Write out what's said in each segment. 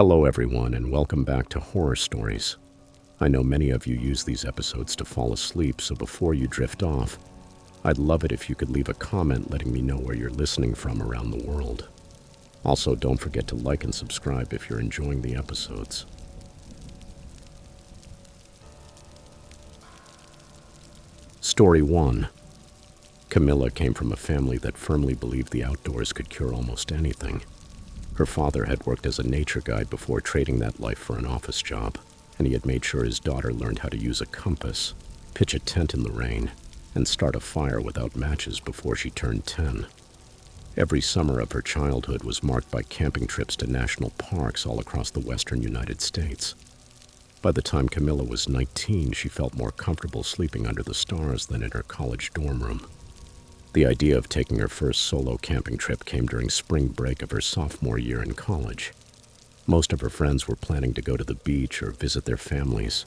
Hello, everyone, and welcome back to Horror Stories. I know many of you use these episodes to fall asleep, so before you drift off, I'd love it if you could leave a comment letting me know where you're listening from around the world. Also, don't forget to like and subscribe if you're enjoying the episodes. Story 1. Camilla came from a family that firmly believed the outdoors could cure almost anything. Her father had worked as a nature guide before trading that life for an office job, and he had made sure his daughter learned how to use a compass, pitch a tent in the rain, and start a fire without matches before she turned 10. Every summer of her childhood was marked by camping trips to national parks all across the western United States. By the time Camilla was 19, she felt more comfortable sleeping under the stars than in her college dorm room. The idea of taking her first solo camping trip came during spring break of her sophomore year in college. Most of her friends were planning to go to the beach or visit their families,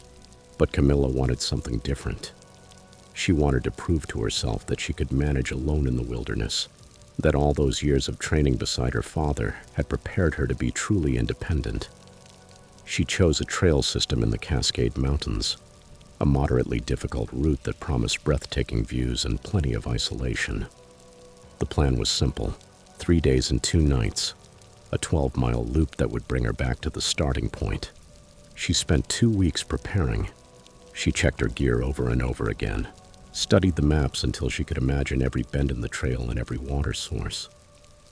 but Camilla wanted something different. She wanted to prove to herself that she could manage alone in the wilderness, that all those years of training beside her father had prepared her to be truly independent. She chose a trail system in the Cascade Mountains, a moderately difficult route that promised breathtaking views and plenty of isolation. The plan was simple: 3 days and 2 nights, a 12-mile loop that would bring her back to the starting point. She spent 2 weeks preparing. She checked her gear over and over again, studied the maps until she could imagine every bend in the trail and every water source,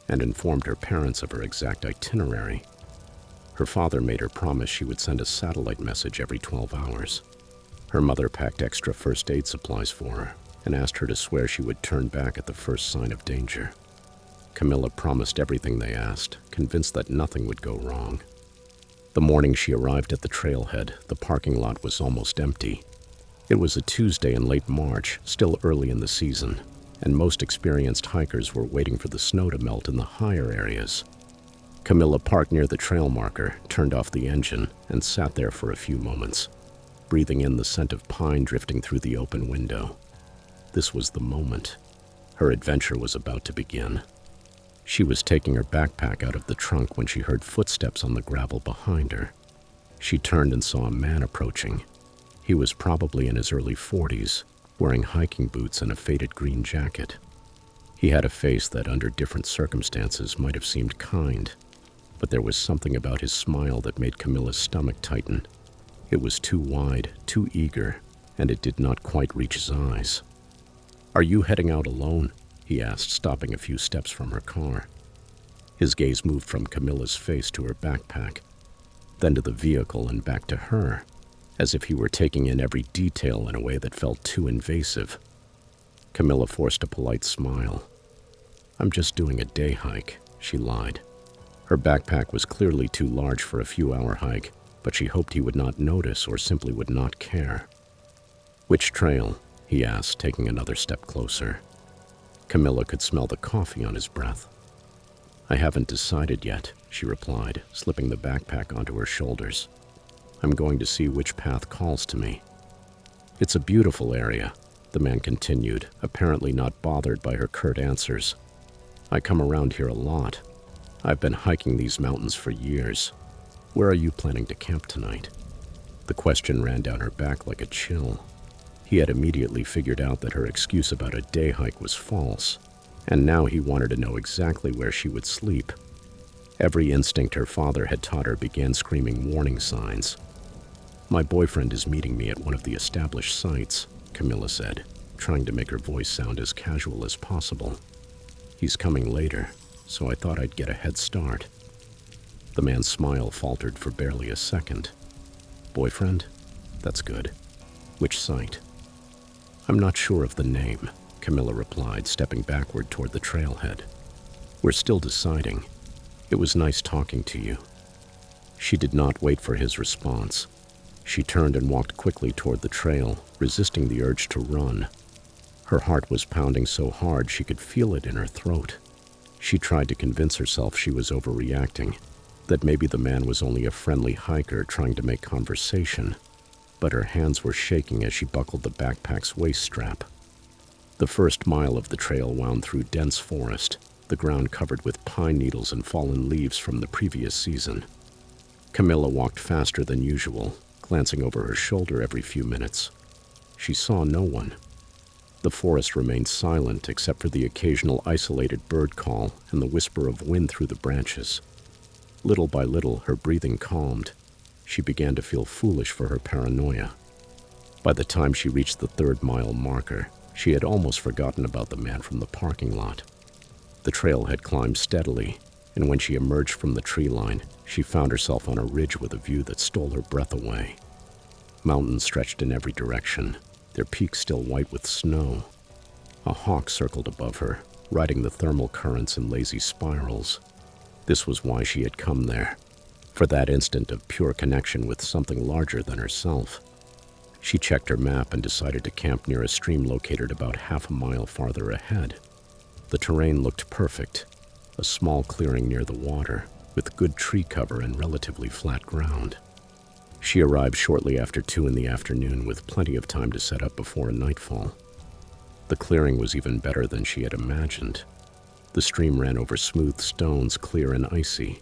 and informed her parents of her exact itinerary. Her father made her promise she would send a satellite message every 12 hours. Her mother packed extra first aid supplies for her and asked her to swear she would turn back at the first sign of danger. Camilla promised everything they asked, convinced that nothing would go wrong. The morning she arrived at the trailhead, the parking lot was almost empty. It was a Tuesday in late March, still early in the season, and most experienced hikers were waiting for the snow to melt in the higher areas. Camilla parked near the trail marker, turned off the engine, and sat there for a few moments, breathing in the scent of pine drifting through the open window. This was the moment. Her adventure was about to begin. She was taking her backpack out of the trunk when she heard footsteps on the gravel behind her. She turned and saw a man approaching. He was probably in his early 40s, wearing hiking boots and a faded green jacket. He had a face that, under different circumstances, might have seemed kind, but there was something about his smile that made Camilla's stomach tighten. It was too wide, too eager, and it did not quite reach his eyes. "Are you heading out alone?" he asked, stopping a few steps from her car. His gaze moved from Camilla's face to her backpack, then to the vehicle and back to her, as if he were taking in every detail in a way that felt too invasive. Camilla forced a polite smile. "I'm just doing a day hike," she lied. Her backpack was clearly too large for a few-hour hike, but she hoped he would not notice or simply would not care. "Which trail?" he asked, taking another step closer. Camilla could smell the coffee on his breath. "I haven't decided yet," she replied, slipping the backpack onto her shoulders. "I'm going to see which path calls to me." "It's a beautiful area," the man continued, apparently not bothered by her curt answers. "I come around here a lot. I've been hiking these mountains for years. Where are you planning to camp tonight?" The question ran down her back like a chill. He had immediately figured out that her excuse about a day hike was false, and now he wanted to know exactly where she would sleep. Every instinct her father had taught her began screaming warning signs. "My boyfriend is meeting me at one of the established sites," Camilla said, trying to make her voice sound as casual as possible. "He's coming later, so I thought I'd get a head start." The man's smile faltered for barely a second. "Boyfriend? That's good. Which site?" "I'm not sure of the name," Camilla replied, stepping backward toward the trailhead. "We're still deciding. It was nice talking to you." She did not wait for his response. She turned and walked quickly toward the trail, resisting the urge to run. Her heart was pounding so hard she could feel it in her throat. She tried to convince herself she was overreacting, that maybe the man was only a friendly hiker trying to make conversation, but her hands were shaking as she buckled the backpack's waist strap. The first mile of the trail wound through dense forest, the ground covered with pine needles and fallen leaves from the previous season. Camilla walked faster than usual, glancing over her shoulder every few minutes. She saw no one. The forest remained silent except for the occasional isolated bird call and the whisper of wind through the branches. Little by little, her breathing calmed. She began to feel foolish for her paranoia. By the time she reached the 3rd-mile marker, she had almost forgotten about the man from the parking lot. The trail had climbed steadily, and when she emerged from the tree line, she found herself on a ridge with a view that stole her breath away. Mountains stretched in every direction, their peaks still white with snow. A hawk circled above her, riding the thermal currents in lazy spirals. This was why she had come there, for that instant of pure connection with something larger than herself. She checked her map and decided to camp near a stream located about half a mile farther ahead. The terrain looked perfect, a small clearing near the water, with good tree cover and relatively flat ground. She arrived shortly after 2 in the afternoon with plenty of time to set up before nightfall. The clearing was even better than she had imagined. The stream ran over smooth stones, clear and icy.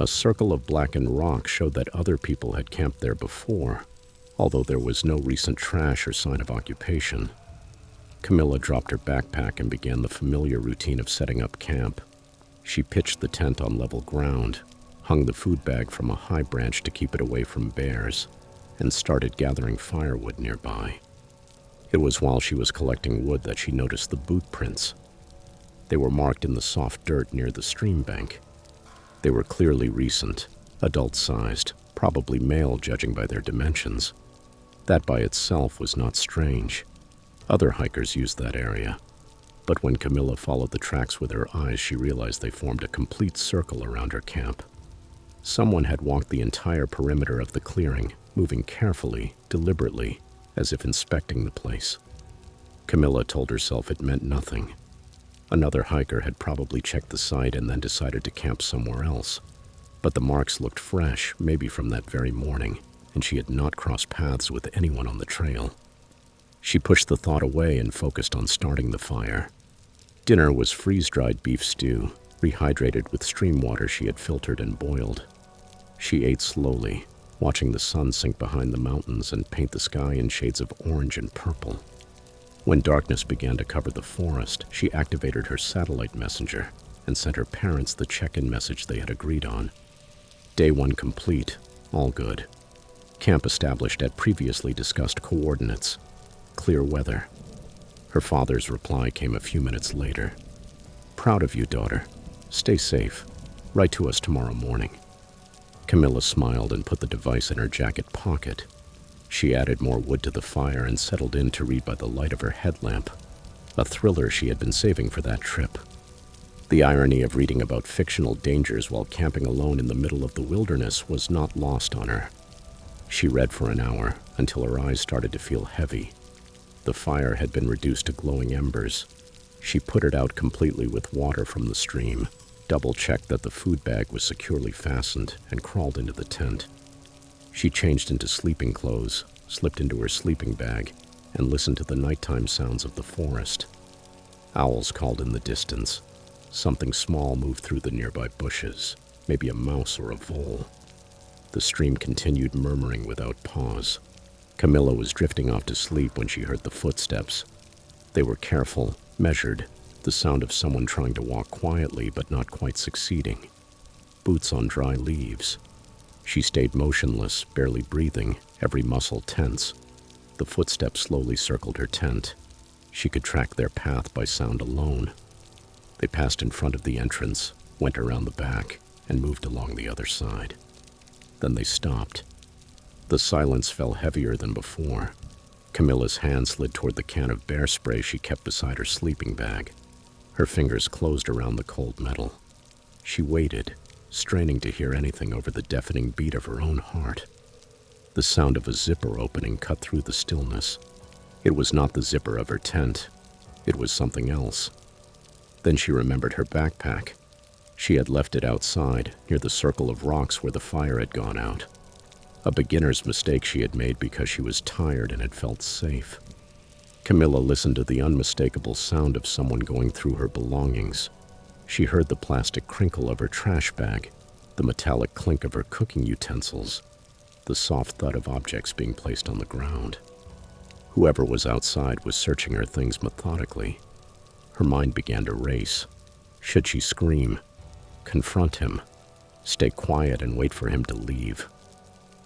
A circle of blackened rock showed that other people had camped there before, although there was no recent trash or sign of occupation. Camilla dropped her backpack and began the familiar routine of setting up camp. She pitched the tent on level ground, hung the food bag from a high branch to keep it away from bears, and started gathering firewood nearby. It was while she was collecting wood that she noticed the boot prints. They were marked in the soft dirt near the stream bank. They were clearly recent, adult-sized, probably male judging by their dimensions. That by itself was not strange. Other hikers used that area. But when Camilla followed the tracks with her eyes, she realized they formed a complete circle around her camp. Someone had walked the entire perimeter of the clearing, moving carefully, deliberately, as if inspecting the place. Camilla told herself it meant nothing. Another hiker had probably checked the site and then decided to camp somewhere else. But the marks looked fresh, maybe from that very morning, and she had not crossed paths with anyone on the trail. She pushed the thought away and focused on starting the fire. Dinner was freeze-dried beef stew, rehydrated with stream water she had filtered and boiled. She ate slowly, watching the sun sink behind the mountains and paint the sky in shades of orange and purple. When darkness began to cover the forest, she activated her satellite messenger and sent her parents the check-in message they had agreed on. Day 1 complete, all good. Camp established at previously discussed coordinates. Clear weather. Her father's reply came a few minutes later. Proud of you, daughter. Stay safe. Write to us tomorrow morning. Camilla smiled and put the device in her jacket pocket. She added more wood to the fire and settled in to read by the light of her headlamp, a thriller she had been saving for that trip. The irony of reading about fictional dangers while camping alone in the middle of the wilderness was not lost on her. She read for an hour until her eyes started to feel heavy. The fire had been reduced to glowing embers. She put it out completely with water from the stream, double-checked that the food bag was securely fastened, and crawled into the tent. She changed into sleeping clothes, slipped into her sleeping bag, and listened to the nighttime sounds of the forest. Owls called in the distance. Something small moved through the nearby bushes, maybe a mouse or a vole. The stream continued murmuring without pause. Camilla was drifting off to sleep when she heard the footsteps. They were careful, measured, the sound of someone trying to walk quietly but not quite succeeding. Boots on dry leaves. She stayed motionless, barely breathing, every muscle tense. The footsteps slowly circled her tent. She could track their path by sound alone. They passed in front of the entrance, went around the back, and moved along the other side. Then they stopped. The silence fell heavier than before. Camilla's hand slid toward the can of bear spray she kept beside her sleeping bag. Her fingers closed around the cold metal. She waited, straining to hear anything over the deafening beat of her own heart. The sound of a zipper opening cut through the stillness. It was not the zipper of her tent. It was something else. Then she remembered her backpack. She had left it outside, near the circle of rocks where the fire had gone out. A beginner's mistake she had made because she was tired and had felt safe. Camilla listened to the unmistakable sound of someone going through her belongings. She heard the plastic crinkle of her trash bag. The metallic clink of her cooking utensils, the soft thud of objects being placed on the ground. Whoever was outside was searching her things methodically. Her mind began to race. Should she scream, confront him, stay quiet and wait for him to leave?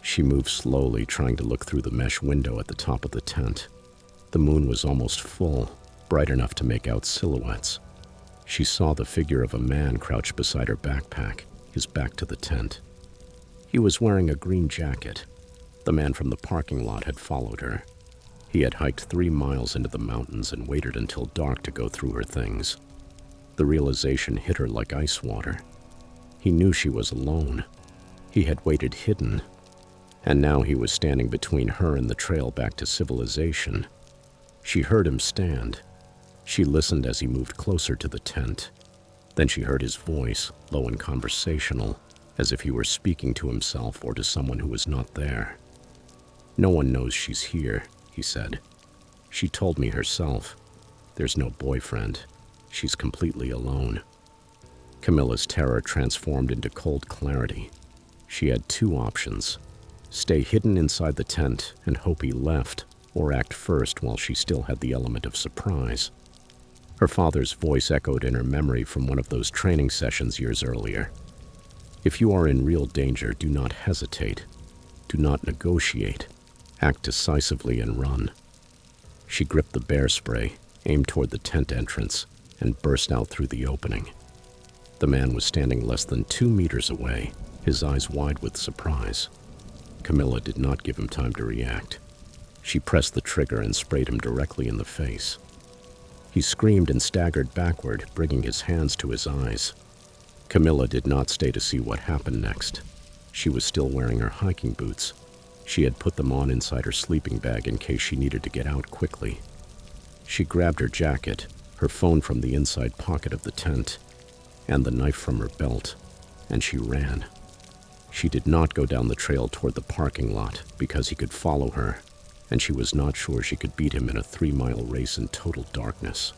She moved slowly, trying to look through the mesh window at the top of the tent. The moon was almost full, bright enough to make out silhouettes. She saw the figure of a man crouched beside her backpack, his back to the tent. He was wearing a green jacket. The man from the parking lot had followed her. He had hiked 3 miles into the mountains and waited until dark to go through her things. The realization hit her like ice water. He knew she was alone. He had waited hidden, and now he was standing between her and the trail back to civilization. She heard him stand. She listened as he moved closer to the tent. Then she heard his voice, low and conversational, as if he were speaking to himself or to someone who was not there. "No one knows she's here," he said. "She told me herself. There's no boyfriend. She's completely alone." Camilla's terror transformed into cold clarity. She had 2 options: stay hidden inside the tent and hope he left, or act first while she still had the element of surprise. Her father's voice echoed in her memory from one of those training sessions years earlier. "If you are in real danger, do not hesitate. Do not negotiate. Act decisively and run." She gripped the bear spray, aimed toward the tent entrance, and burst out through the opening. The man was standing less than 2 meters away, his eyes wide with surprise. Camilla did not give him time to react. She pressed the trigger and sprayed him directly in the face. He screamed and staggered backward, bringing his hands to his eyes. Camilla did not stay to see what happened next. She was still wearing her hiking boots. She had put them on inside her sleeping bag in case she needed to get out quickly. She grabbed her jacket, her phone from the inside pocket of the tent, and the knife from her belt, and she ran. She did not go down the trail toward the parking lot because he could follow her, and she was not sure she could beat him in a 3-mile race in total darkness.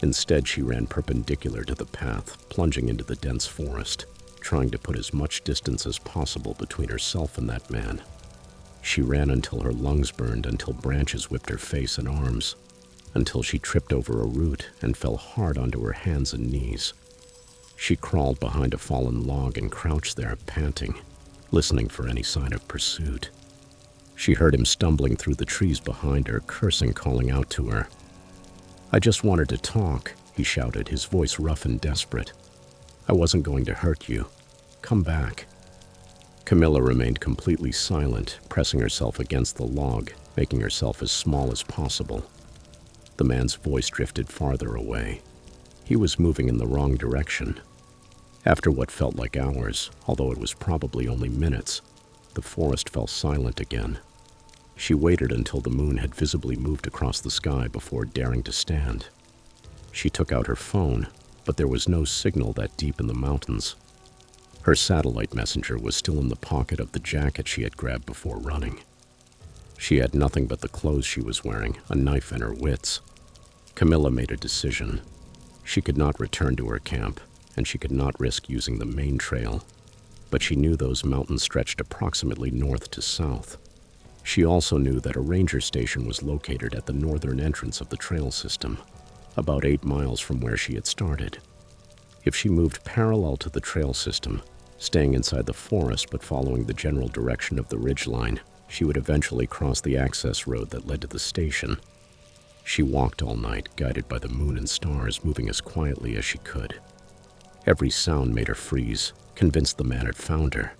Instead, she ran perpendicular to the path, plunging into the dense forest, trying to put as much distance as possible between herself and that man. She ran until her lungs burned, until branches whipped her face and arms, until she tripped over a root and fell hard onto her hands and knees. She crawled behind a fallen log and crouched there, panting, listening for any sign of pursuit. She heard him stumbling through the trees behind her, cursing, calling out to her. "I just wanted to talk," he shouted, his voice rough and desperate. "I wasn't going to hurt you. Come back." Camilla remained completely silent, pressing herself against the log, making herself as small as possible. The man's voice drifted farther away. He was moving in the wrong direction. After what felt like hours, although it was probably only minutes, the forest fell silent again. She waited until the moon had visibly moved across the sky before daring to stand. She took out her phone, but there was no signal that deep in the mountains. Her satellite messenger was still in the pocket of the jacket she had grabbed before running. She had nothing but the clothes she was wearing, a knife, and her wits. Camilla made a decision. She could not return to her camp, and she could not risk using the main trail. But she knew those mountains stretched approximately north to south. She also knew that a ranger station was located at the northern entrance of the trail system, about 8 miles from where she had started. If she moved parallel to the trail system, staying inside the forest but following the general direction of the ridgeline, she would eventually cross the access road that led to the station. She walked all night, guided by the moon and stars, moving as quietly as she could. Every sound made her freeze, convinced the man had found her.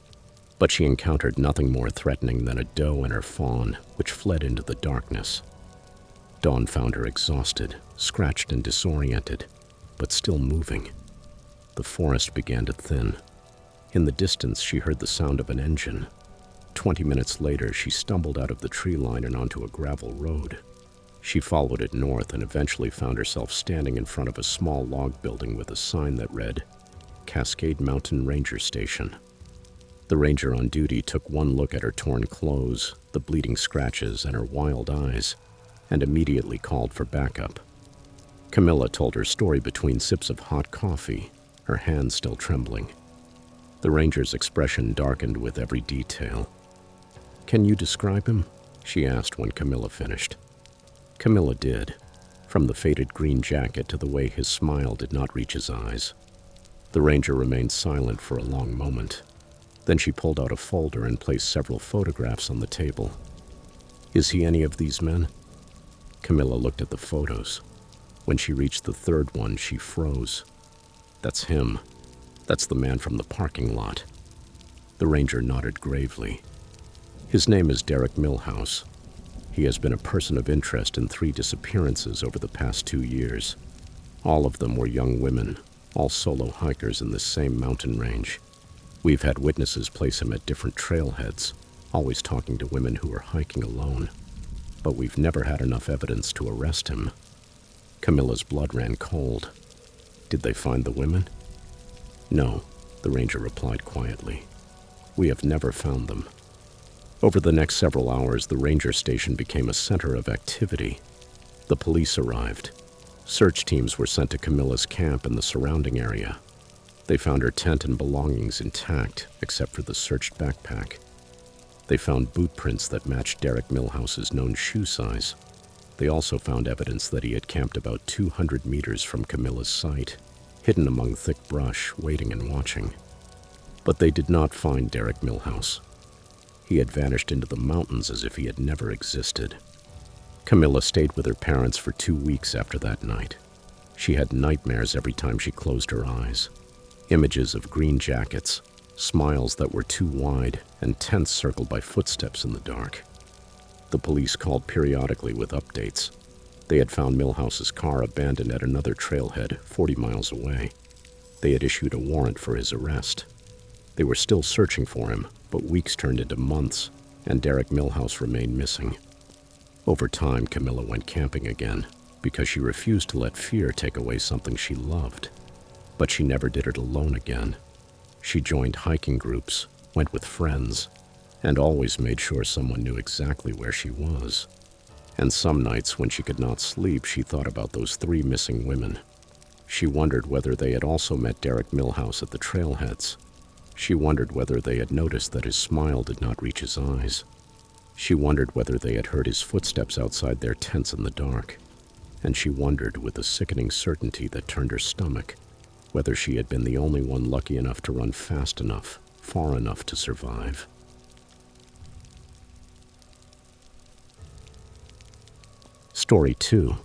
But she encountered nothing more threatening than a doe and her fawn, which fled into the darkness. Dawn found her exhausted, scratched and disoriented, but still moving. The forest began to thin. In the distance, she heard the sound of an engine. 20 minutes later, she stumbled out of the tree line and onto a gravel road. She followed it north and eventually found herself standing in front of a small log building with a sign that read, "Cascade Mountain Ranger Station." The ranger on duty took one look at her torn clothes, the bleeding scratches, and her wild eyes, and immediately called for backup. Camilla told her story between sips of hot coffee, her hands still trembling. The ranger's expression darkened with every detail. "Can you describe him?" she asked when Camilla finished. Camilla did, from the faded green jacket to the way his smile did not reach his eyes. The ranger remained silent for a long moment. Then she pulled out a folder and placed several photographs on the table. "Is he any of these men?" Camilla looked at the photos. When she reached the third one, she froze. "That's him. That's the man from the parking lot." The ranger nodded gravely. "His name is Derek Milhouse. He has been a person of interest in 3 disappearances over the past 2 years. All of them were young women, all solo hikers in this same mountain range. We've had witnesses place him at different trailheads, always talking to women who were hiking alone. But we've never had enough evidence to arrest him." Camilla's blood ran cold. "Did they find the women?" "No," the ranger replied quietly. "We have never found them." Over the next several hours, the ranger station became a center of activity. The police arrived. Search teams were sent to Camilla's camp and the surrounding area. They found her tent and belongings intact, except for the searched backpack. They found boot prints that matched Derek Milhouse's known shoe size. They also found evidence that he had camped about 200 meters from Camilla's site, hidden among thick brush, waiting and watching. But they did not find Derek Milhouse. He had vanished into the mountains as if he had never existed. Camilla stayed with her parents for 2 weeks after that night. She had nightmares every time she closed her eyes. Images of green jackets, smiles that were too wide, and tents circled by footsteps in the dark. The police called periodically with updates. They had found Milhouse's car abandoned at another trailhead 40 miles away. They had issued a warrant for his arrest. They were still searching for him, but weeks turned into months, and Derek Milhouse remained missing. Over time, Camilla went camping again, because she refused to let fear take away something she loved. But she never did it alone again. She joined hiking groups, went with friends, and always made sure someone knew exactly where she was. And some nights when she could not sleep, she thought about those 3 missing women. She wondered whether they had also met Derek Milhouse at the trailheads. She wondered whether they had noticed that his smile did not reach his eyes. She wondered whether they had heard his footsteps outside their tents in the dark. And she wondered, with a sickening certainty that turned her stomach, whether she had been the only one lucky enough to run fast enough, far enough to survive. Story 2.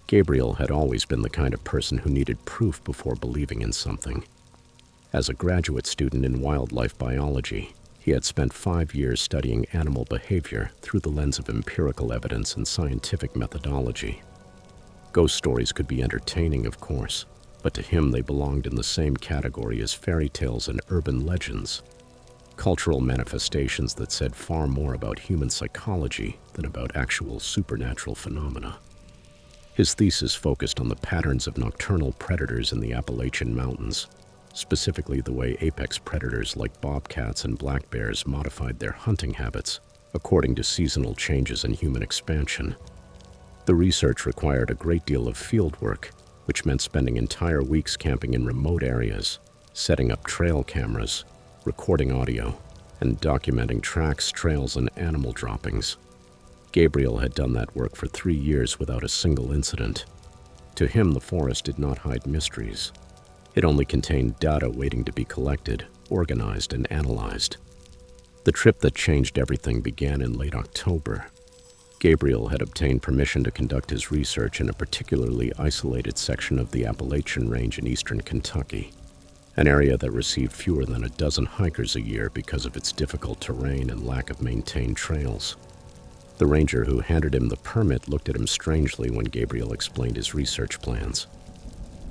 Gabriel had always been the kind of person who needed proof before believing in something. As a graduate student in wildlife biology, he had spent 5 years studying animal behavior through the lens of empirical evidence and scientific methodology. Ghost stories could be entertaining, of course, but to him they belonged in the same category as fairy tales and urban legends, cultural manifestations that said far more about human psychology than about actual supernatural phenomena. His thesis focused on the patterns of nocturnal predators in the Appalachian Mountains, specifically the way apex predators like bobcats and black bears modified their hunting habits according to seasonal changes in human expansion. The research required a great deal of field work, which meant spending entire weeks camping in remote areas, setting up trail cameras, recording audio, and documenting tracks, trails, and animal droppings. Gabriel had done that work for 3 years without a single incident. To him, the forest did not hide mysteries. It only contained data waiting to be collected, organized, and analyzed. The trip that changed everything began in late October. Gabriel had obtained permission to conduct his research in a particularly isolated section of the Appalachian Range in eastern Kentucky, an area that received fewer than a dozen hikers a year because of its difficult terrain and lack of maintained trails. The ranger who handed him the permit looked at him strangely when Gabriel explained his research plans.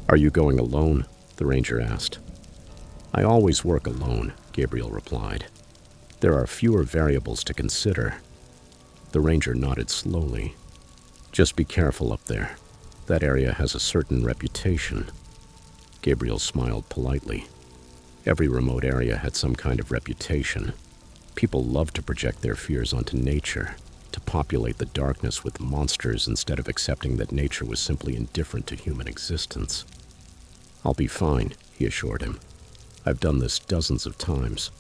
"Are you going alone?" the ranger asked. "I always work alone," Gabriel replied. "There are fewer variables to consider." The ranger nodded slowly. "Just be careful up there. That area has a certain reputation." Gabriel smiled politely. Every remote area had some kind of reputation. People loved to project their fears onto nature, to populate the darkness with monsters instead of accepting that nature was simply indifferent to human existence. "I'll be fine," he assured him. I've done this dozens of times.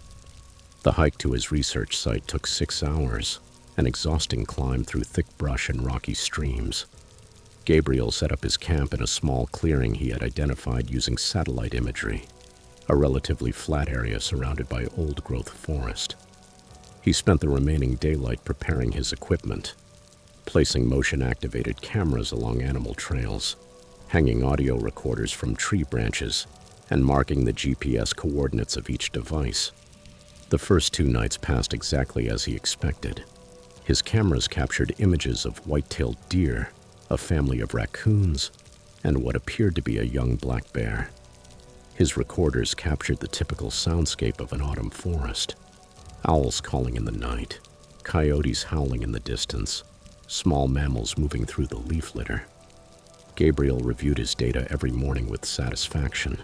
The hike to his research site took 6 hours, an exhausting climb through thick brush and rocky streams. Gabriel set up his camp in a small clearing he had identified using satellite imagery, a relatively flat area surrounded by old-growth forest. He spent the remaining daylight preparing his equipment, placing motion-activated cameras along animal trails, hanging audio recorders from tree branches, and marking the GPS coordinates of each device. The first 2 nights passed exactly as he expected. His cameras captured images of white-tailed deer, a family of raccoons, and what appeared to be a young black bear. His recorders captured the typical soundscape of an autumn forest: owls calling in the night, coyotes howling in the distance, small mammals moving through the leaf litter. Gabriel reviewed his data every morning with satisfaction.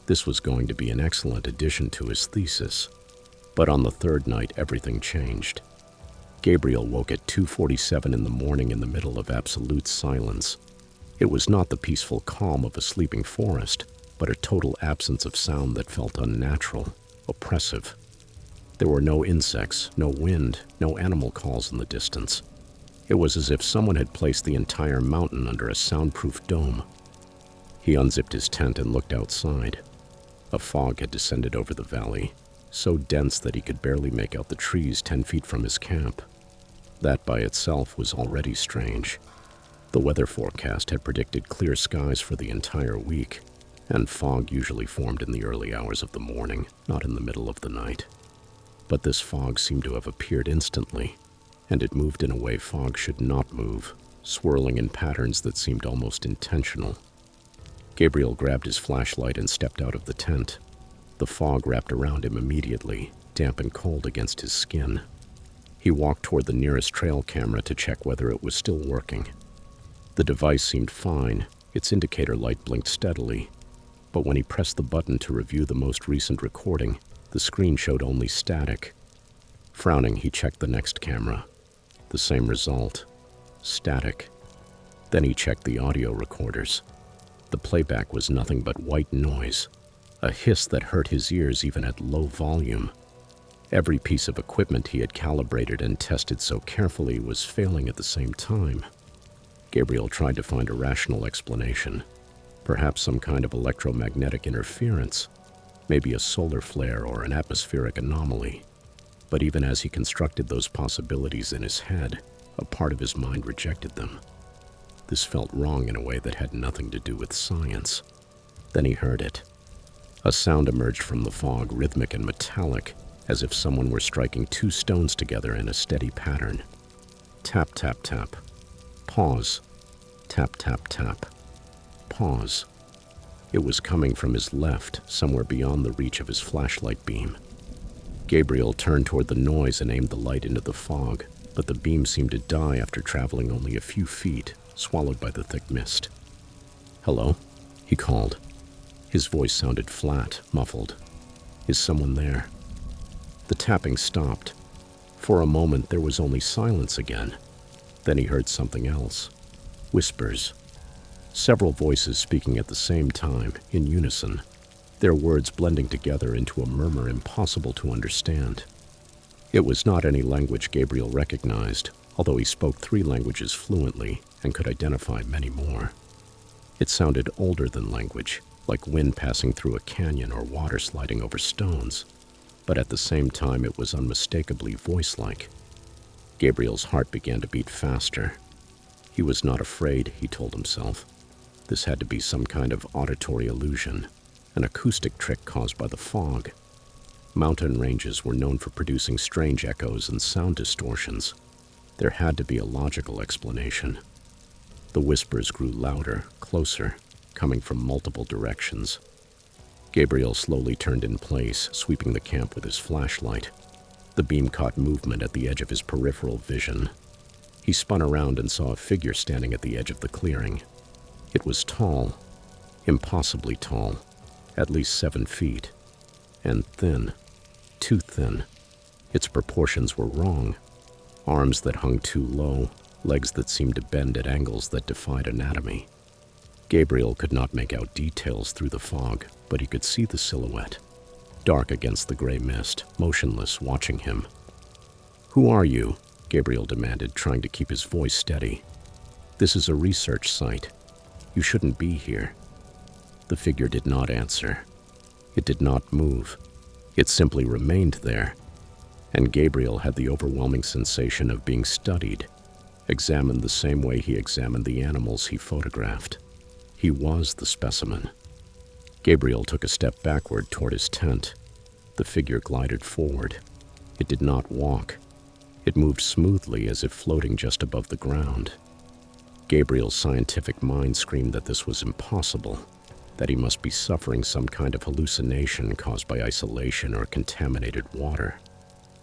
This was going to be an excellent addition to his thesis. But on the 3rd night, everything changed. Gabriel woke at 2:47 in the morning in the middle of absolute silence. It was not the peaceful calm of a sleeping forest, but a total absence of sound that felt unnatural, oppressive. There were no insects, no wind, no animal calls in the distance. It was as if someone had placed the entire mountain under a soundproof dome. He unzipped his tent and looked outside. A fog had descended over the valley, so dense that he could barely make out the trees 10 feet from his camp. That by itself was already strange. The weather forecast had predicted clear skies for the entire week, and fog usually formed in the early hours of the morning, not in the middle of the night. But this fog seemed to have appeared instantly, and it moved in a way fog should not move, swirling in patterns that seemed almost intentional. Gabriel grabbed his flashlight and stepped out of the tent. The fog wrapped around him immediately, damp and cold against his skin. He walked toward the nearest trail camera to check whether it was still working. The device seemed fine, its indicator light blinked steadily, but when he pressed the button to review the most recent recording, the screen showed only static. Frowning, he checked the next camera. The same result: static. Then he checked the audio recorders. The playback was nothing but white noise, a hiss that hurt his ears even at low volume. Every piece of equipment he had calibrated and tested so carefully was failing at the same time. Gabriel tried to find a rational explanation, perhaps some kind of electromagnetic interference, maybe a solar flare or an atmospheric anomaly. But even as he constructed those possibilities in his head, a part of his mind rejected them. This felt wrong in a way that had nothing to do with science. Then he heard it. A sound emerged from the fog, rhythmic and metallic, as if someone were striking 2 stones together in a steady pattern. Tap, tap, tap. Pause. Tap, tap, tap. Pause. It was coming from his left, somewhere beyond the reach of his flashlight beam. Gabriel turned toward the noise and aimed the light into the fog, but the beam seemed to die after traveling only a few feet, swallowed by the thick mist. "Hello?" he called. His voice sounded flat, muffled. "Is someone there?" The tapping stopped. For a moment, there was only silence again. Then he heard something else. Whispers. Several voices speaking at the same time, in unison, their words blending together into a murmur impossible to understand. It was not any language Gabriel recognized, although he spoke 3 languages fluently and could identify many more. It sounded older than language, like wind passing through a canyon or water sliding over stones, but at the same time it was unmistakably voice-like. Gabriel's heart began to beat faster. He was not afraid, he told himself. This had to be some kind of auditory illusion, an acoustic trick caused by the fog. Mountain ranges were known for producing strange echoes and sound distortions. There had to be a logical explanation. The whispers grew louder, closer, coming from multiple directions. Gabriel slowly turned in place, sweeping the camp with his flashlight. The beam caught movement at the edge of his peripheral vision. He spun around and saw a figure standing at the edge of the clearing. It was tall, impossibly tall, at least 7 feet, and thin, too thin. Its proportions were wrong. Arms that hung too low, legs that seemed to bend at angles that defied anatomy. Gabriel could not make out details through the fog, but he could see the silhouette. dark against the gray mist, motionless, watching him. "Who are you?" Gabriel demanded, trying to keep his voice steady. "This is a research site. You shouldn't be here." The figure did not answer. It did not move. It simply remained there. And Gabriel had the overwhelming sensation of being studied, examined the same way he examined the animals he photographed. He was the specimen. Gabriel took a step backward toward his tent. The figure glided forward. It did not walk. It moved smoothly as if floating just above the ground. Gabriel's scientific mind screamed that this was impossible, that he must be suffering some kind of hallucination caused by isolation or contaminated water.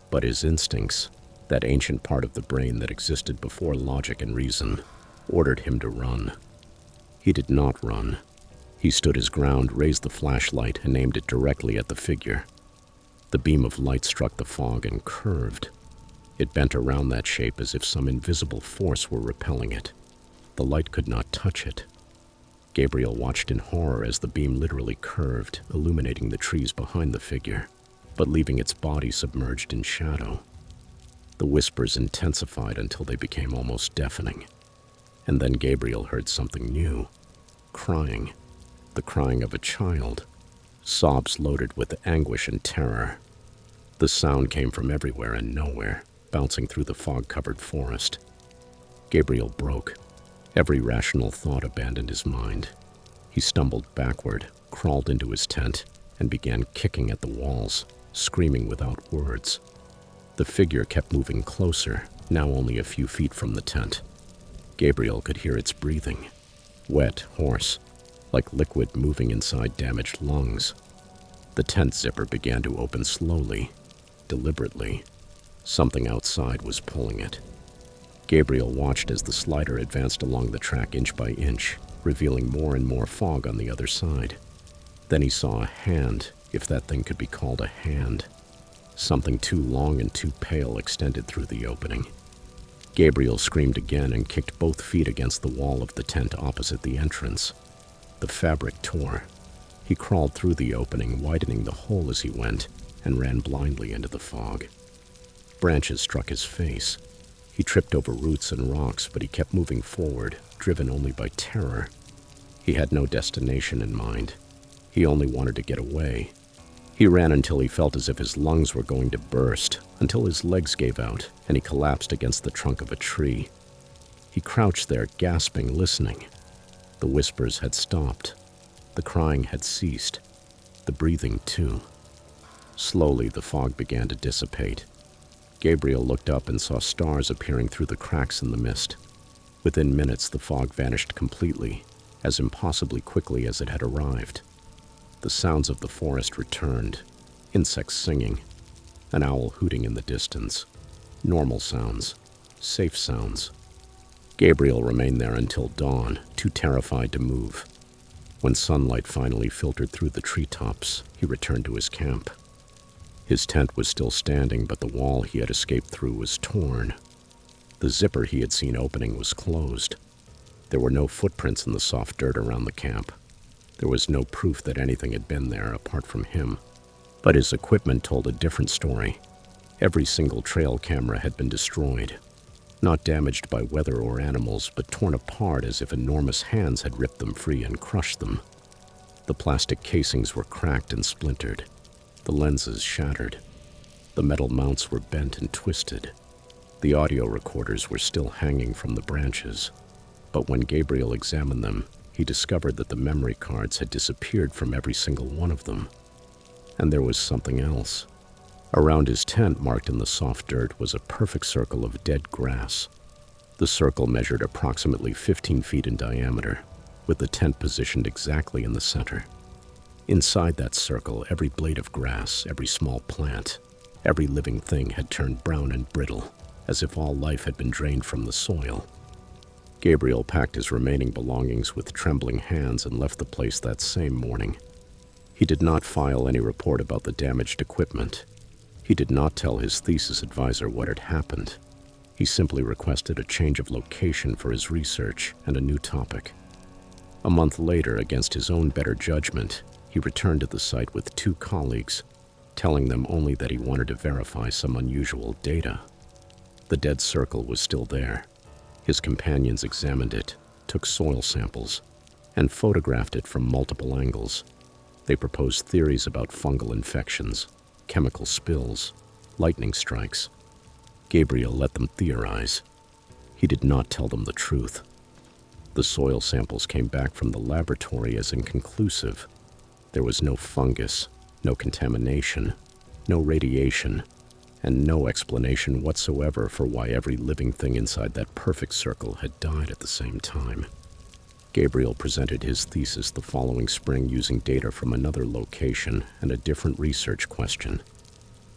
But his instincts, that ancient part of the brain that existed before logic and reason, ordered him to run. He did not run. He stood his ground, raised the flashlight, and aimed it directly at the figure. The beam of light struck the fog and curved. It bent around that shape as if some invisible force were repelling it. The light could not touch it. Gabriel watched in horror as the beam literally curved, illuminating the trees behind the figure, but leaving its body submerged in shadow. The whispers intensified until they became almost deafening. And then Gabriel heard something new. Crying. The crying of a child. Sobs loaded with anguish and terror. The sound came from everywhere and nowhere, bouncing through the fog-covered forest. Gabriel broke. Every rational thought abandoned his mind. He stumbled backward, crawled into his tent, and began kicking at the walls, screaming without words. The figure kept moving closer, now only a few feet from the tent. Gabriel could hear its breathing. Wet, hoarse, like liquid moving inside damaged lungs. The tent zipper began to open slowly, deliberately. Something outside was pulling it. Gabriel watched as the slider advanced along the track inch by inch, revealing more and more fog on the other side. Then he saw a hand, if that thing could be called a hand. Something too long and too pale extended through the opening. Gabriel screamed again and kicked both feet against the wall of the tent opposite the entrance. The fabric tore. He crawled through the opening, widening the hole as he went, and ran blindly into the fog. Branches struck his face. He tripped over roots and rocks, but he kept moving forward, driven only by terror. He had no destination in mind. He only wanted to get away. He ran until he felt as if his lungs were going to burst, until his legs gave out, and he collapsed against the trunk of a tree. He crouched there, gasping, listening. The whispers had stopped. The crying had ceased. The breathing, too. Slowly, the fog began to dissipate. Gabriel looked up and saw stars appearing through the cracks in the mist. Within minutes, the fog vanished completely, as impossibly quickly as it had arrived. The sounds of the forest returned. Insects singing. An owl hooting in the distance. Normal sounds. Safe sounds. Gabriel remained there until dawn, too terrified to move. When sunlight finally filtered through the treetops, he returned to his camp. His tent was still standing, but the wall he had escaped through was torn. The zipper he had seen opening was closed. There were no footprints in the soft dirt around the camp. There was no proof that anything had been there apart from him. But his equipment told a different story. Every single trail camera had been destroyed. Not damaged by weather or animals, but torn apart as if enormous hands had ripped them free and crushed them. The plastic casings were cracked and splintered. The lenses shattered. The metal mounts were bent and twisted. The audio recorders were still hanging from the branches. But when Gabriel examined them, he discovered that the memory cards had disappeared from every single one of them. And there was something else. Around his tent, marked in the soft dirt, was a perfect circle of dead grass. The circle measured approximately 15 feet in diameter, with the tent positioned exactly in the center. Inside that circle, every blade of grass, every small plant, every living thing had turned brown and brittle, as if all life had been drained from the soil. Gabriel packed his remaining belongings with trembling hands and left the place that same morning. He did not file any report about the damaged equipment. He did not tell his thesis advisor what had happened. He simply requested a change of location for his research and a new topic. A month later, against his own better judgment, he returned to the site with 2 colleagues. telling them only that he wanted to verify some unusual data. The dead circle was still there. His companions examined it, took soil samples, and photographed it from multiple angles. They proposed theories about fungal infections, chemical spills, lightning strikes. Gabriel let them theorize. He did not tell them the truth. The soil samples came back from the laboratory as inconclusive. There was no fungus, no contamination, no radiation, and no explanation whatsoever for why every living thing inside that perfect circle had died at the same time. Gabriel presented his thesis the following spring using data from another location and a different research question.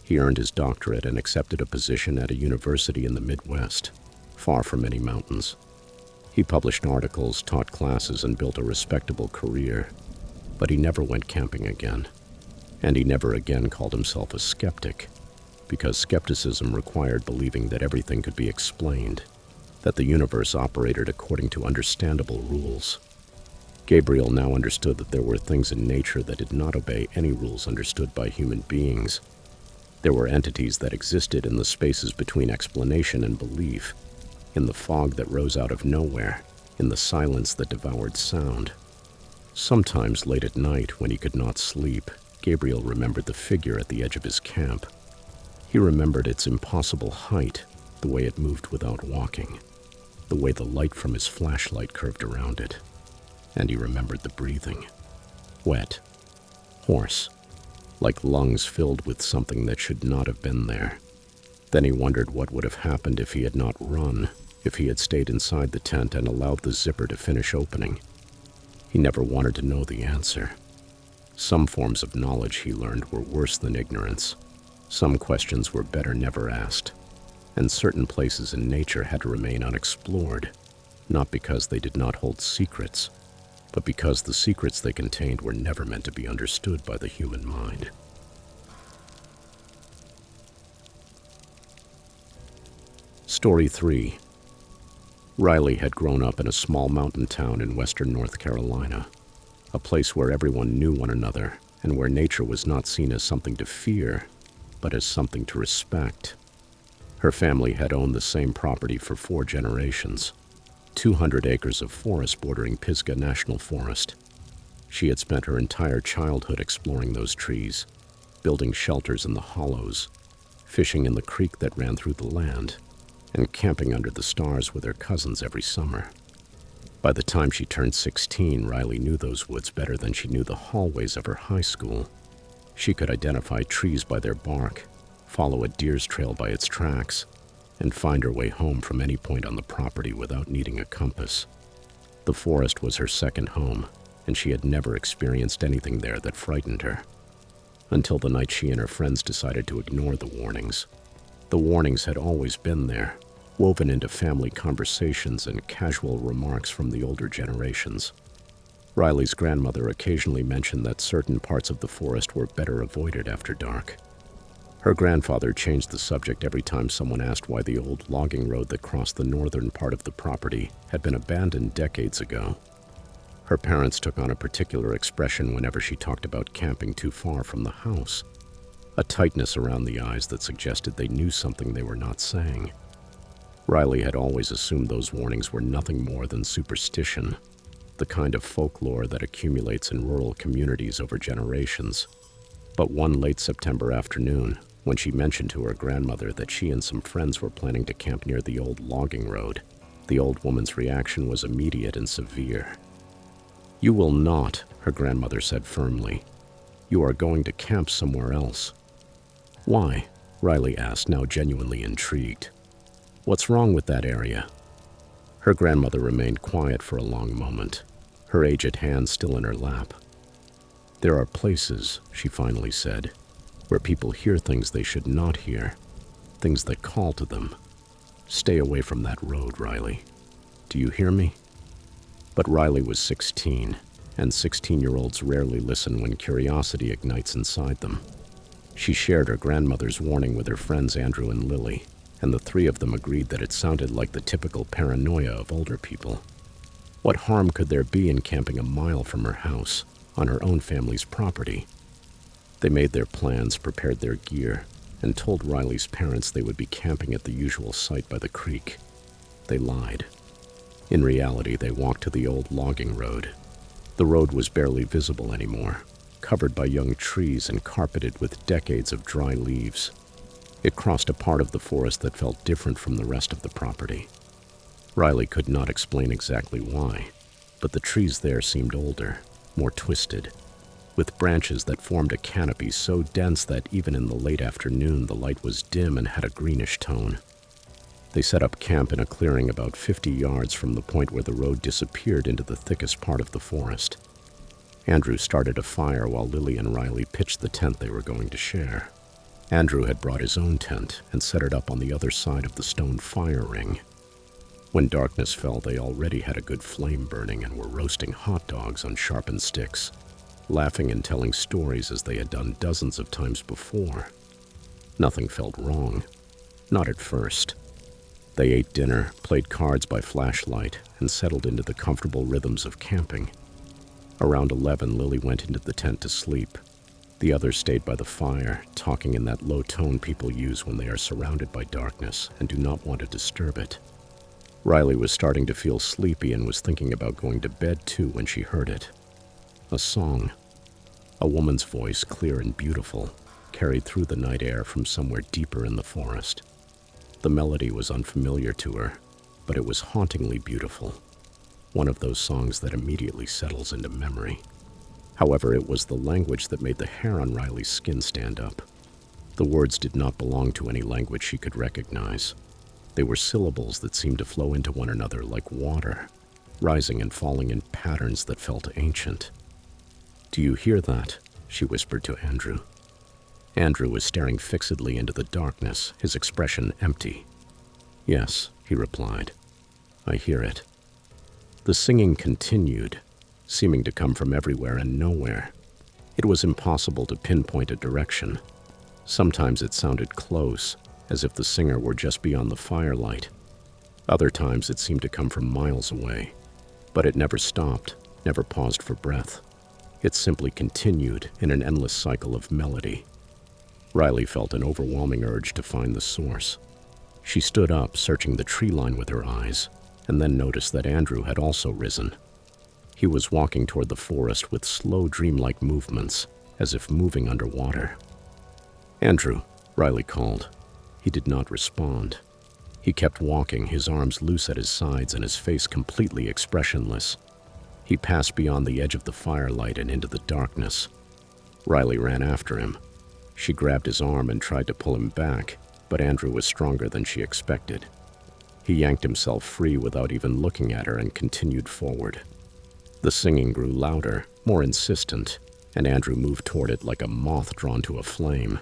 He earned his doctorate and accepted a position at a university in the Midwest, far from any mountains. He published articles, taught classes, and built a respectable career, but he never went camping again. And he never again called himself a skeptic, because skepticism required believing that everything could be explained, that the universe operated according to understandable rules. Gabriel now understood that there were things in nature that did not obey any rules understood by human beings. There were entities that existed in the spaces between explanation and belief, in the fog that rose out of nowhere, in the silence that devoured sound. Sometimes late at night, when he could not sleep, Gabriel remembered the figure at the edge of his camp. He remembered its impossible height, the way it moved without walking, the way the light from his flashlight curved around it. And he remembered the breathing. Wet, hoarse, like lungs filled with something that should not have been there. Then he wondered what would have happened if he had not run, if he had stayed inside the tent and allowed the zipper to finish opening. He never wanted to know the answer. Some forms of knowledge, he learned, were worse than ignorance. Some questions were better never asked. And certain places in nature had to remain unexplored, not because they did not hold secrets, but because the secrets they contained were never meant to be understood by the human mind. Story 3. Riley had grown up in a small mountain town in western North Carolina, a place where everyone knew one another and where nature was not seen as something to fear, but as something to respect. Her family had owned the same property for 4 generations, 200 acres of forest bordering Pisgah National Forest. She had spent her entire childhood exploring those trees, building shelters in the hollows, fishing in the creek that ran through the land, and camping under the stars with her cousins every summer. By the time she turned 16, Riley knew those woods better than she knew the hallways of her high school. She could identify trees by their bark, follow a deer's trail by its tracks, and find her way home from any point on the property without needing a compass. The forest was her second home, and she had never experienced anything there that frightened her, until the night she and her friends decided to ignore the warnings. The warnings had always been there, woven into family conversations and casual remarks from the older generations. Riley's grandmother occasionally mentioned that certain parts of the forest were better avoided after dark. Her grandfather changed the subject every time someone asked why the old logging road that crossed the northern part of the property had been abandoned decades ago. Her parents took on a particular expression whenever she talked about camping too far from the house, a tightness around the eyes that suggested they knew something they were not saying. Riley had always assumed those warnings were nothing more than superstition, the kind of folklore that accumulates in rural communities over generations. But one late September afternoon, when she mentioned to her grandmother that she and some friends were planning to camp near the old logging road, the old woman's reaction was immediate and severe. "You will not," her grandmother said firmly. "You are going to camp somewhere else." "Why?" Riley asked, now genuinely intrigued. "What's wrong with that area?" Her grandmother remained quiet for a long moment, her aged hand still in her lap. "There are places," she finally said, "where people hear things they should not hear, things that call to them. Stay away from that road, Riley. Do you hear me?" But Riley was 16, and 16-year-olds rarely listen when curiosity ignites inside them. She shared her grandmother's warning with her friends Andrew and Lily, and the 3 of them agreed that it sounded like the typical paranoia of older people. What harm could there be in camping a mile from her house, on her own family's property? They made their plans, prepared their gear, and told Riley's parents they would be camping at the usual site by the creek. They lied. In reality, they walked to the old logging road. The road was barely visible anymore, covered by young trees and carpeted with decades of dry leaves. It crossed a part of the forest that felt different from the rest of the property. Riley could not explain exactly why, but the trees there seemed older, more twisted, with branches that formed a canopy so dense that even in the late afternoon the light was dim and had a greenish tone. They set up camp in a clearing about 50 yards from the point where the road disappeared into the thickest part of the forest. Andrew started a fire while Lily and Riley pitched the tent they were going to share. Andrew had brought his own tent and set it up on the other side of the stone fire ring. When darkness fell, they already had a good flame burning and were roasting hot dogs on sharpened sticks, laughing and telling stories as they had done dozens of times before. Nothing felt wrong. Not at first. They ate dinner, played cards by flashlight, and settled into the comfortable rhythms of camping. Around 11, Lily went into the tent to sleep. The others stayed by the fire, talking in that low tone people use when they are surrounded by darkness and do not want to disturb it. Riley was starting to feel sleepy and was thinking about going to bed too when she heard it. A song. A woman's voice, clear and beautiful, carried through the night air from somewhere deeper in the forest. The melody was unfamiliar to her, but it was hauntingly beautiful. One of those songs that immediately settles into memory. However, it was the language that made the hair on Riley's skin stand up. The words did not belong to any language she could recognize. They were syllables that seemed to flow into one another like water, rising and falling in patterns that felt ancient. "Do you hear that?" she whispered to Andrew. Andrew was staring fixedly into the darkness, his expression empty. "Yes," he replied. "I hear it." The singing continued, seeming to come from everywhere and nowhere. It was impossible to pinpoint a direction. Sometimes it sounded close, as if the singer were just beyond the firelight. Other times it seemed to come from miles away. But it never stopped, never paused for breath. It simply continued in an endless cycle of melody. Riley felt an overwhelming urge to find the source. She stood up, searching the tree line with her eyes, and then noticed that Andrew had also risen. He was walking toward the forest with slow, dreamlike movements, as if moving underwater. "Andrew," Riley called. He did not respond. He kept walking, his arms loose at his sides and his face completely expressionless. He passed beyond the edge of the firelight and into the darkness. Riley ran after him. She grabbed his arm and tried to pull him back, but Andrew was stronger than she expected. He yanked himself free without even looking at her and continued forward. The singing grew louder, more insistent, and Andrew moved toward it like a moth drawn to a flame.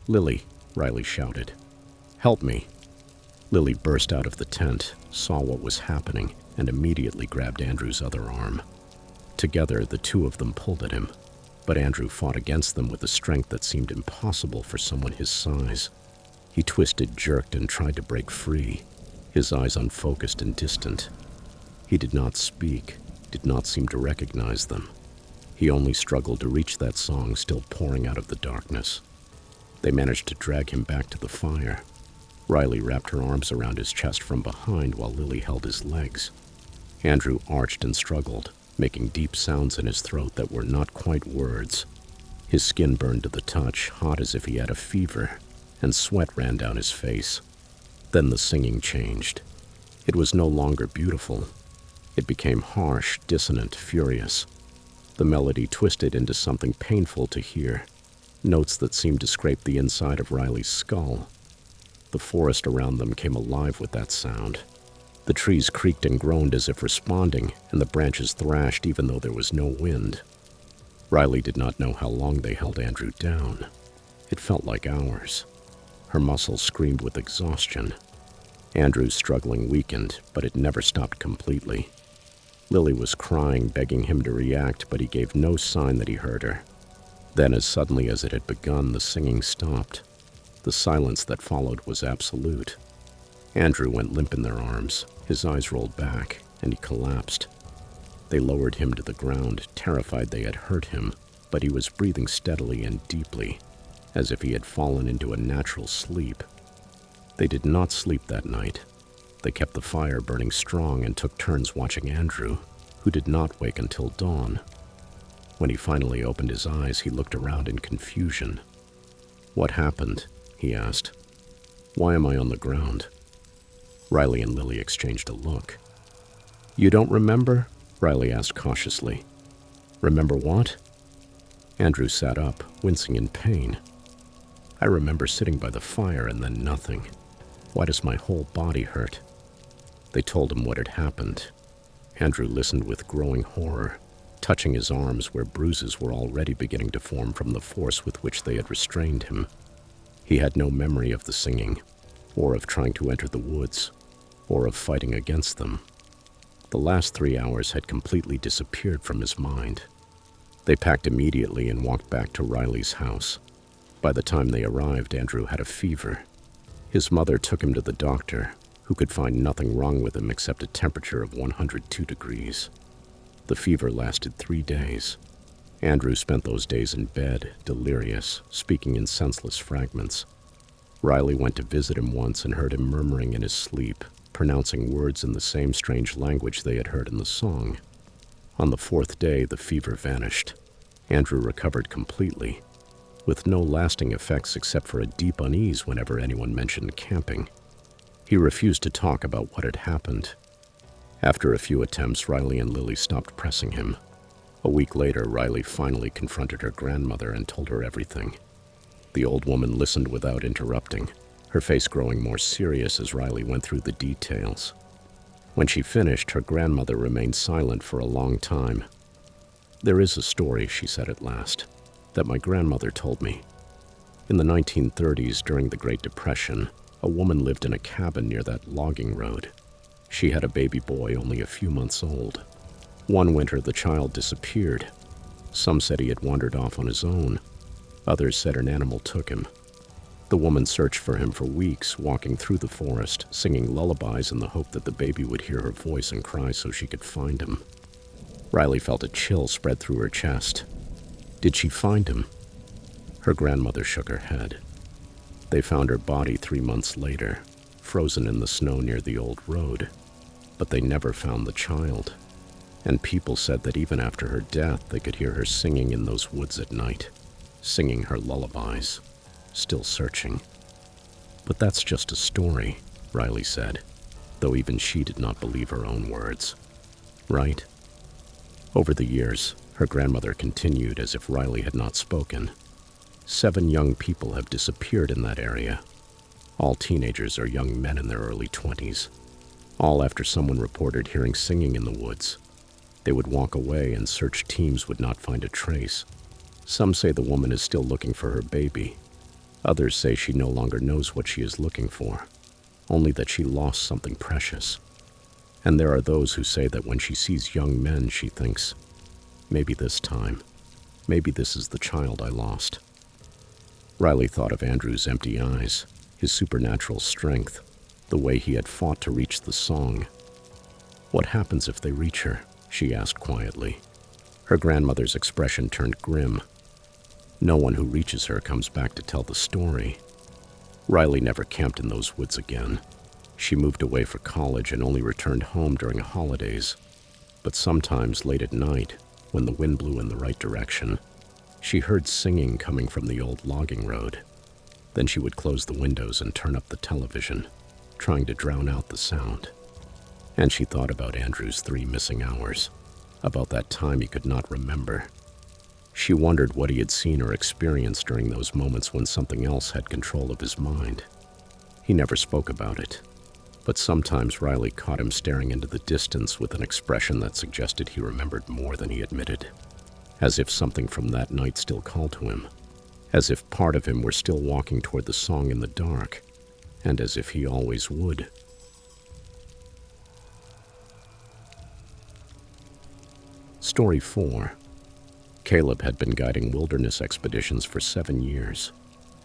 "Lily," Riley shouted. "Help me." Lily burst out of the tent, saw what was happening, and immediately grabbed Andrew's other arm. Together, the two of them pulled at him, but Andrew fought against them with a strength that seemed impossible for someone his size. He twisted, jerked, and tried to break free, his eyes unfocused and distant. He did not speak, did not seem to recognize them. He only struggled to reach that song still pouring out of the darkness. They managed to drag him back to the fire. Riley wrapped her arms around his chest from behind while Lily held his legs. Andrew arched and struggled, making deep sounds in his throat that were not quite words. His skin burned to the touch, hot as if he had a fever, and sweat ran down his face. Then the singing changed. It was no longer beautiful. It became harsh, dissonant, furious. The melody twisted into something painful to hear, notes that seemed to scrape the inside of Riley's skull. The forest around them came alive with that sound. The trees creaked and groaned as if responding, and the branches thrashed even though there was no wind. Riley did not know how long they held Andrew down. It felt like hours. Her muscles screamed with exhaustion. Andrew's struggling weakened, but it never stopped completely. Lily was crying, begging him to react, but he gave no sign that he heard her. Then, as suddenly as it had begun, the singing stopped. The silence that followed was absolute. Andrew went limp in their arms. His eyes rolled back, and he collapsed. They lowered him to the ground, terrified they had hurt him, but he was breathing steadily and deeply, as if he had fallen into a natural sleep. They did not sleep that night. They kept the fire burning strong and took turns watching Andrew, who did not wake until dawn. When he finally opened his eyes, he looked around in confusion. "What happened?" he asked. "Why am I on the ground?" Riley and Lily exchanged a look. "You don't remember?" Riley asked cautiously. "Remember what?" Andrew sat up, wincing in pain. "I remember sitting by the fire and then nothing. Why does my whole body hurt?" They told him what had happened. Andrew listened with growing horror, touching his arms where bruises were already beginning to form from the force with which they had restrained him. He had no memory of the singing, or of trying to enter the woods, or of fighting against them. The last 3 hours had completely disappeared from his mind. They packed immediately and walked back to Riley's house. By the time they arrived, Andrew had a fever. His mother took him to the doctor, who could find nothing wrong with him except a temperature of 102 degrees. The fever lasted 3 days. Andrew spent those days in bed, delirious, speaking in senseless fragments. Riley went to visit him once and heard him murmuring in his sleep, pronouncing words in the same strange language they had heard in the song. On the 4th day, the fever vanished. Andrew recovered completely, with no lasting effects except for a deep unease whenever anyone mentioned camping. He refused to talk about what had happened. After a few attempts, Riley and Lily stopped pressing him. A week later, Riley finally confronted her grandmother and told her everything. The old woman listened without interrupting, her face growing more serious as Riley went through the details. When she finished, her grandmother remained silent for a long time. "There is a story," she said at last, "that my grandmother told me. In the 1930s, during the Great Depression, a woman lived in a cabin near that logging road. She had a baby boy only a few months old. One winter, the child disappeared. Some said he had wandered off on his own. Others said an animal took him. The woman searched for him for weeks, walking through the forest, singing lullabies in the hope that the baby would hear her voice and cry so she could find him." Riley felt a chill spread through her chest. "Did she find him?" Her grandmother shook her head. "They found her body 3 months later, frozen in the snow near the old road. But they never found the child. And people said that even after her death, they could hear her singing in those woods at night, singing her lullabies, still searching." "But that's just a story," Riley said, though even she did not believe her own words. "Right?" Over the years, her grandmother continued as if Riley had not spoken. 7 young people have disappeared in that area. All teenagers are young men in their early 20s. All after someone reported hearing singing in the woods. They would walk away and search teams would not find a trace. Some say the woman is still looking for her baby. Others say she no longer knows what she is looking for, only that she lost something precious. And there are those who say that when she sees young men, she thinks, maybe this time, maybe this is the child I lost. Riley thought of Andrew's empty eyes, his supernatural strength, the way he had fought to reach the song. "What happens if they reach her?" she asked quietly. Her grandmother's expression turned grim. "No one who reaches her comes back to tell the story." Riley never camped in those woods again. She moved away for college and only returned home during holidays. But sometimes late at night, when the wind blew in the right direction, she heard singing coming from the old logging road. Then she would close the windows and turn up the television, trying to drown out the sound. And she thought about Andrew's 3 missing hours, about that time he could not remember. She wondered what he had seen or experienced during those moments when something else had control of his mind. He never spoke about it, but sometimes Riley caught him staring into the distance with an expression that suggested he remembered more than he admitted, as if something from that night still called to him, as if part of him were still walking toward the song in the dark, and as if he always would. Story 4. Caleb had been guiding wilderness expeditions for 7 years,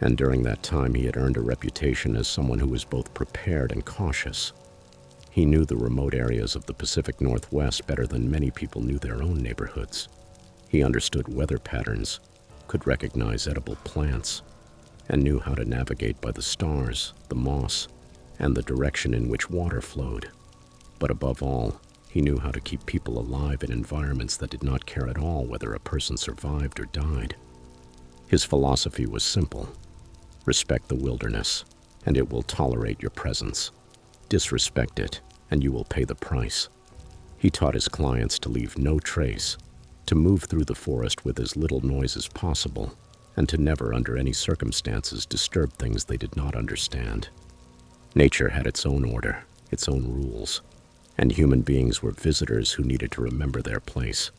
and during that time he had earned a reputation as someone who was both prepared and cautious. He knew the remote areas of the Pacific Northwest better than many people knew their own neighborhoods. He understood weather patterns, could recognize edible plants, and knew how to navigate by the stars, the moss, and the direction in which water flowed. But above all, he knew how to keep people alive in environments that did not care at all whether a person survived or died. His philosophy was simple: respect the wilderness, and it will tolerate your presence. Disrespect it, and you will pay the price. He taught his clients to leave no trace, to move through the forest with as little noise as possible, and to never, under any circumstances, disturb things they did not understand. Nature had its own order, its own rules, and human beings were visitors who needed to remember their place.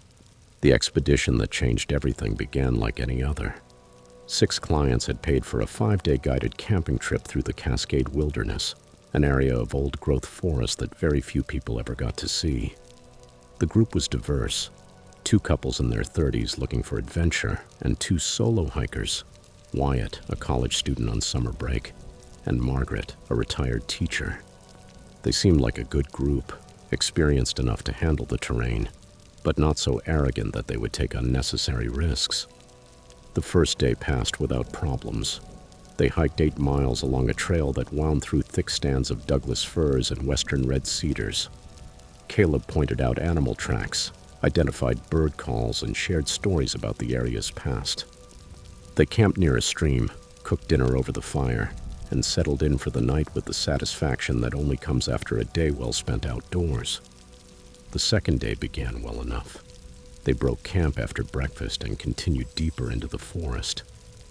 The expedition that changed everything began like any other. 6 clients had paid for a 5-day guided camping trip through the Cascade Wilderness, an area of old-growth forest that very few people ever got to see. The group was diverse: 2 couples in their 30s looking for adventure, and 2 solo hikers, Wyatt, a college student on summer break, and Margaret, a retired teacher. They seemed like a good group, experienced enough to handle the terrain, but not so arrogant that they would take unnecessary risks. The first day passed without problems. They hiked 8 miles along a trail that wound through thick stands of Douglas firs and western red cedars. Caleb pointed out animal tracks, identified bird calls, and shared stories about the area's past. They camped near a stream, cooked dinner over the fire, and settled in for the night with the satisfaction that only comes after a day well spent outdoors. The second day began well enough. They broke camp after breakfast and continued deeper into the forest,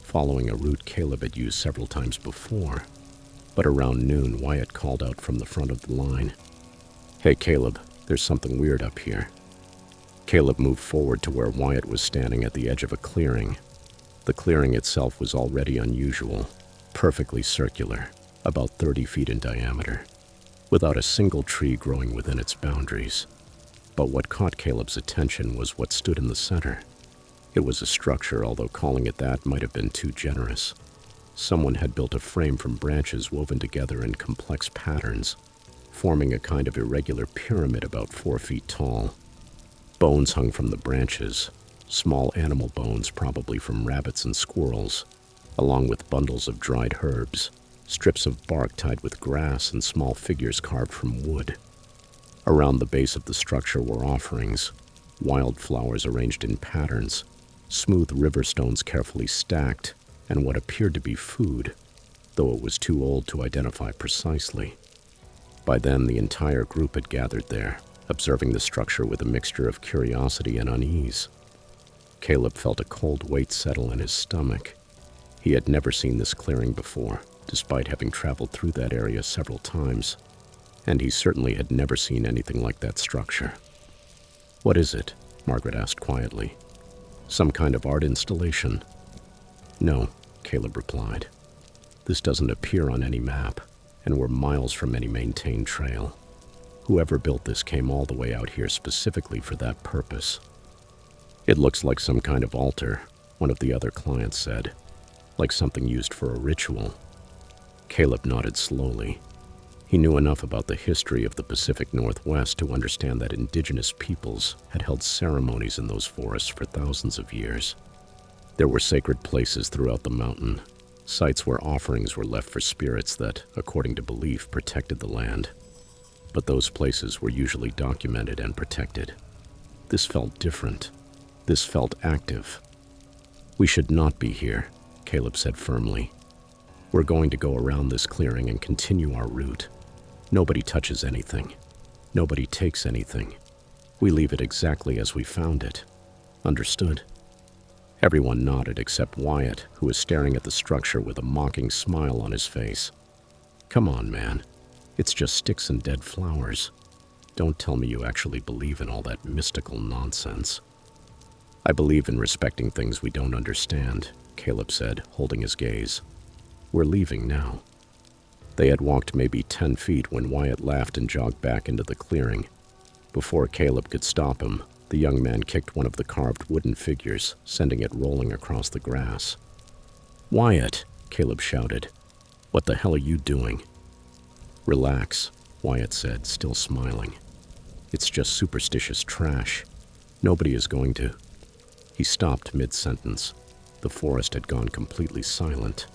following a route Caleb had used several times before. But around noon, Wyatt called out from the front of the line, "Hey Caleb, there's something weird up here." Caleb moved forward to where Wyatt was standing at the edge of a clearing. The clearing itself was already unusual, perfectly circular, about 30 feet in diameter, without a single tree growing within its boundaries. But what caught Caleb's attention was what stood in the center. It was a structure, although calling it that might have been too generous. Someone had built a frame from branches woven together in complex patterns, forming a kind of irregular pyramid about 4 feet tall. Bones hung from the branches, small animal bones probably from rabbits and squirrels, along with bundles of dried herbs, strips of bark tied with grass, and small figures carved from wood. Around the base of the structure were offerings, wildflowers arranged in patterns, smooth river stones carefully stacked, and what appeared to be food, though it was too old to identify precisely. By then, the entire group had gathered there, observing the structure with a mixture of curiosity and unease. Caleb felt a cold weight settle in his stomach. He had never seen this clearing before, despite having traveled through that area several times, and he certainly had never seen anything like that structure. "What is it?" Margaret asked quietly. "Some kind of art installation?" "No," Caleb replied. "This doesn't appear on any map, and we're miles from any maintained trail. Whoever built this came all the way out here specifically for that purpose." "It looks like some kind of altar," one of the other clients said, "like something used for a ritual." Caleb nodded slowly. He knew enough about the history of the Pacific Northwest to understand that indigenous peoples had held ceremonies in those forests for thousands of years. There were sacred places throughout the mountain, sites where offerings were left for spirits that, according to belief, protected the land. But those places were usually documented and protected. This felt different. This felt active. "We should not be here," Caleb said firmly. "We're going to go around this clearing and continue our route. Nobody touches anything. Nobody takes anything. We leave it exactly as we found it. Understood?" Everyone nodded except Wyatt, who was staring at the structure with a mocking smile on his face. "Come on, man. It's just sticks and dead flowers. Don't tell me you actually believe in all that mystical nonsense." "I believe in respecting things we don't understand," Caleb said, holding his gaze. "We're leaving now." They had walked maybe 10 feet when Wyatt laughed and jogged back into the clearing. Before Caleb could stop him, the young man kicked one of the carved wooden figures, sending it rolling across the grass. "Wyatt!" Caleb shouted. "What the hell are you doing?" "Relax," Wyatt said, still smiling. "It's just superstitious trash. Nobody is going to..." He stopped mid-sentence. The forest had gone completely silent.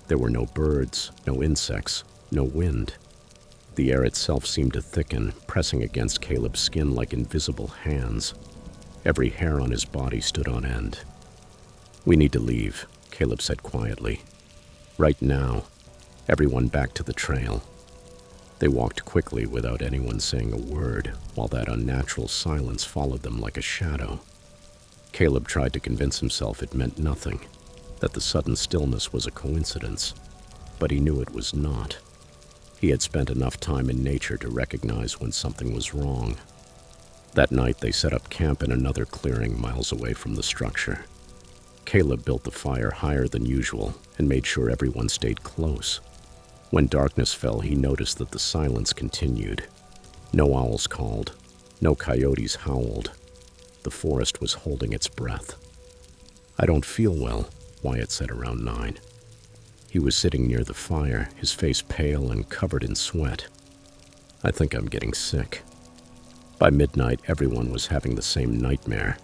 There were no birds, no insects, no wind. The air itself seemed to thicken, pressing against Caleb's skin like invisible hands. Every hair on his body stood on end. "We need to leave," Caleb said quietly. "Right now. Everyone back to the trail." They walked quickly without anyone saying a word, while that unnatural silence followed them like a shadow. Caleb tried to convince himself it meant nothing, that the sudden stillness was a coincidence, but he knew it was not. He had spent enough time in nature to recognize when something was wrong. That night they set up camp in another clearing miles away from the structure. Caleb built the fire higher than usual and made sure everyone stayed close. When darkness fell, he noticed that the silence continued. No owls called, no coyotes howled. The forest was holding its breath. "I don't feel well," Wyatt said around 9. He was sitting near the fire, his face pale and covered in sweat. "I think I'm getting sick." By midnight, everyone was having the same nightmare.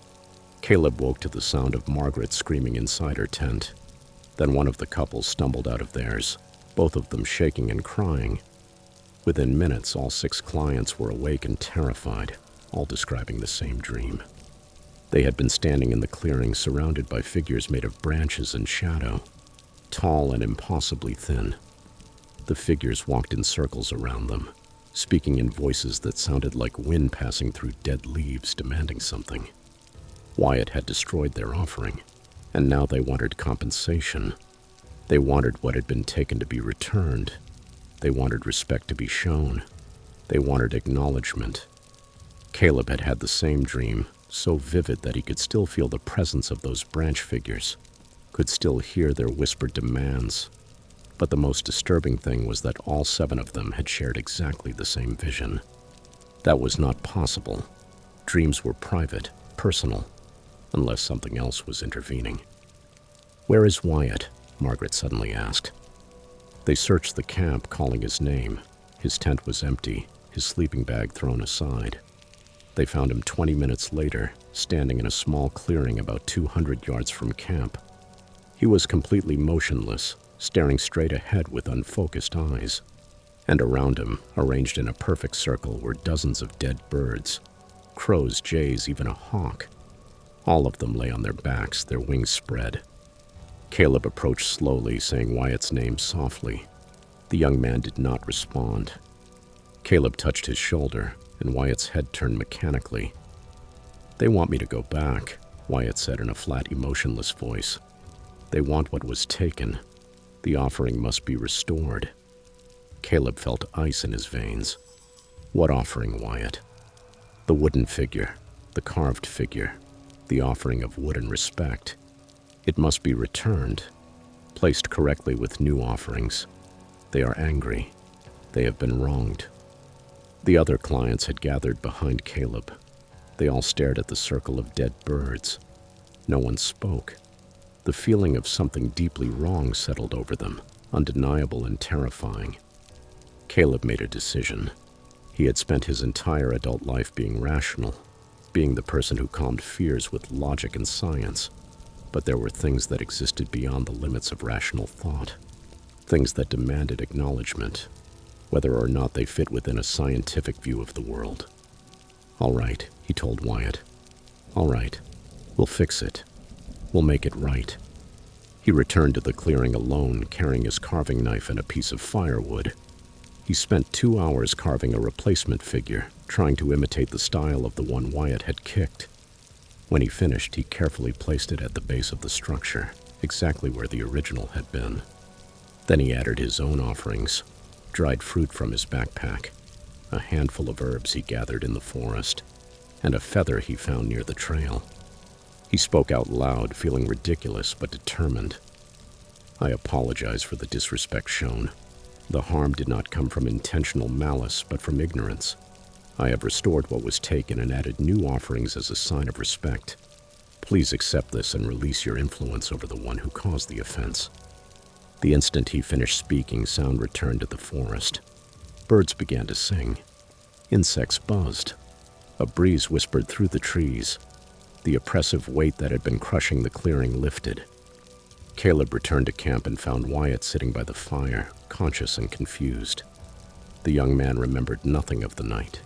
Caleb woke to the sound of Margaret screaming inside her tent. Then one of the couple stumbled out of theirs, both of them shaking and crying. Within minutes, all 6 clients were awake and terrified, all describing the same dream. They had been standing in the clearing surrounded by figures made of branches and shadow, tall and impossibly thin. The figures walked in circles around them, speaking in voices that sounded like wind passing through dead leaves, demanding something. Wyatt had destroyed their offering, and now they wanted compensation. They wanted what had been taken to be returned. They wanted respect to be shown. They wanted acknowledgement. Caleb had had the same dream, so vivid that he could still feel the presence of those branch figures, could still hear their whispered demands. But the most disturbing thing was that all 7 of them had shared exactly the same vision. That was not possible. Dreams were private, personal, unless something else was intervening. "Where is Wyatt?" Margaret suddenly asked. They searched the camp, calling his name. His tent was empty, his sleeping bag thrown aside. They found him 20 minutes later, standing in a small clearing about 200 yards from camp. He was completely motionless, staring straight ahead with unfocused eyes. And around him, arranged in a perfect circle, were dozens of dead birds. Crows, jays, even a hawk. All of them lay on their backs, their wings spread. Caleb approached slowly, saying Wyatt's name softly. The young man did not respond. Caleb touched his shoulder, and Wyatt's head turned mechanically. "They want me to go back," Wyatt said in a flat, emotionless voice. "They want what was taken. The offering must be restored." Caleb felt ice in his veins. "What offering, Wyatt?" "The wooden figure, the carved figure, the offering of wood and respect. It must be returned, placed correctly with new offerings. They are angry. They have been wronged." The other clients had gathered behind Caleb. They all stared at the circle of dead birds. No one spoke. The feeling of something deeply wrong settled over them, undeniable and terrifying. Caleb made a decision. He had spent his entire adult life being rational, being the person who calmed fears with logic and science. But there were things that existed beyond the limits of rational thought, things that demanded acknowledgement, whether or not they fit within a scientific view of the world. "All right," he told Wyatt. "All right. We'll fix it. We'll make it right." He returned to the clearing alone, carrying his carving knife and a piece of firewood. He spent 2 hours carving a replacement figure, trying to imitate the style of the one Wyatt had kicked. When he finished, he carefully placed it at the base of the structure, exactly where the original had been. Then he added his own offerings, dried fruit from his backpack, a handful of herbs he gathered in the forest, and a feather he found near the trail. He spoke out loud, feeling ridiculous but determined. "I apologize for the disrespect shown. The harm did not come from intentional malice, but from ignorance. I have restored what was taken and added new offerings as a sign of respect. Please accept this and release your influence over the one who caused the offense." The instant he finished speaking, sound returned to the forest. Birds began to sing. Insects buzzed. A breeze whispered through the trees. The oppressive weight that had been crushing the clearing lifted. Caleb returned to camp and found Wyatt sitting by the fire, conscious and confused. The young man remembered nothing of the night.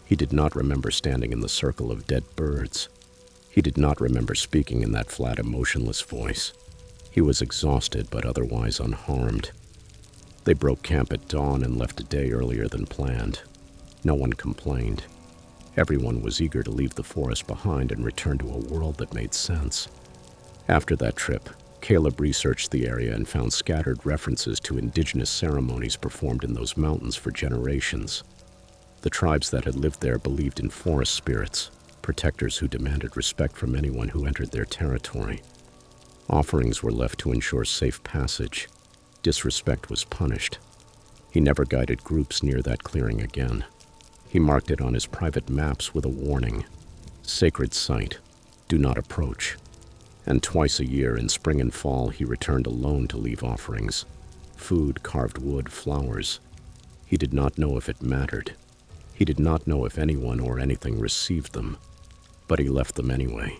He did not remember standing in the circle of dead birds. He did not remember speaking in that flat, emotionless voice. He was exhausted but otherwise unharmed. They broke camp at dawn and left a day earlier than planned. No one complained. Everyone was eager to leave the forest behind and return to a world that made sense. After that trip, Caleb researched the area and found scattered references to indigenous ceremonies performed in those mountains for generations. The tribes that had lived there believed in forest spirits, protectors who demanded respect from anyone who entered their territory. Offerings were left to ensure safe passage. Disrespect was punished. He never guided groups near that clearing again. He marked it on his private maps with a warning: sacred site, do not approach. And twice a year, in spring and fall, he returned alone to leave offerings: food, carved wood, flowers. He did not know if it mattered. He did not know if anyone or anything received them. But he left them anyway,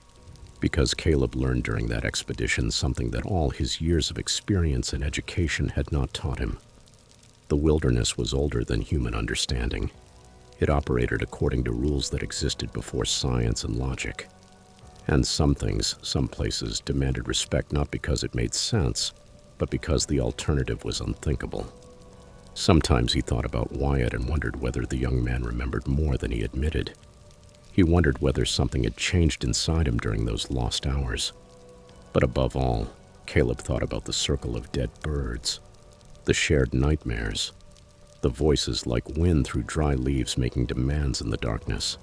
because Caleb learned during that expedition something that all his years of experience and education had not taught him. The wilderness was older than human understanding. It operated according to rules that existed before science and logic. And some things, some places, demanded respect not because it made sense, but because the alternative was unthinkable. Sometimes he thought about Wyatt and wondered whether the young man remembered more than he admitted. He wondered whether something had changed inside him during those lost hours. But above all, Caleb thought about the circle of dead birds, the shared nightmares, the voices like wind through dry leaves making demands in the darkness.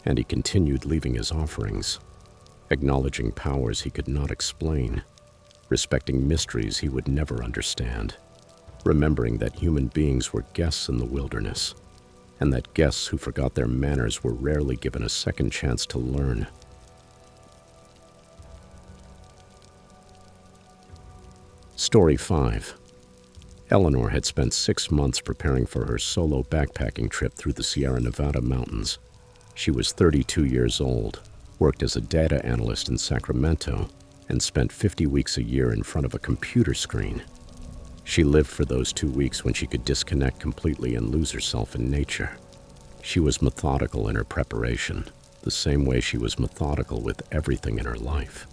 And he continued leaving his offerings, acknowledging powers he could not explain, respecting mysteries he would never understand, remembering that human beings were guests in the wilderness, and that guests who forgot their manners were rarely given a second chance to learn. Story 5. Eleanor had spent 6 months preparing for her solo backpacking trip through the Sierra Nevada mountains. She was 32 years old, worked as a data analyst in Sacramento, and spent 50 weeks a year in front of a computer screen. She lived for those 2 weeks when she could disconnect completely and lose herself in nature. She was methodical in her preparation, the same way she was methodical with everything in her life.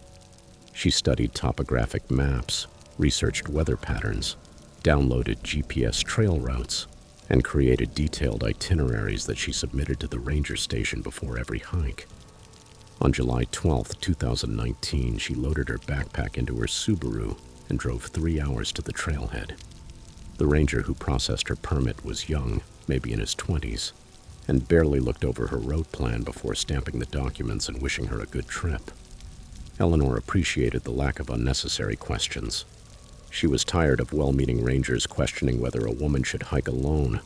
She studied topographic maps, researched weather patterns, downloaded GPS trail routes, and created detailed itineraries that she submitted to the ranger station before every hike. On July 12, 2019, she loaded her backpack into her Subaru and drove 3 hours to the trailhead. The ranger who processed her permit was young, maybe in his 20s, and barely looked over her road plan before stamping the documents and wishing her a good trip. Eleanor appreciated the lack of unnecessary questions. She was tired of well-meaning rangers questioning whether a woman should hike alone,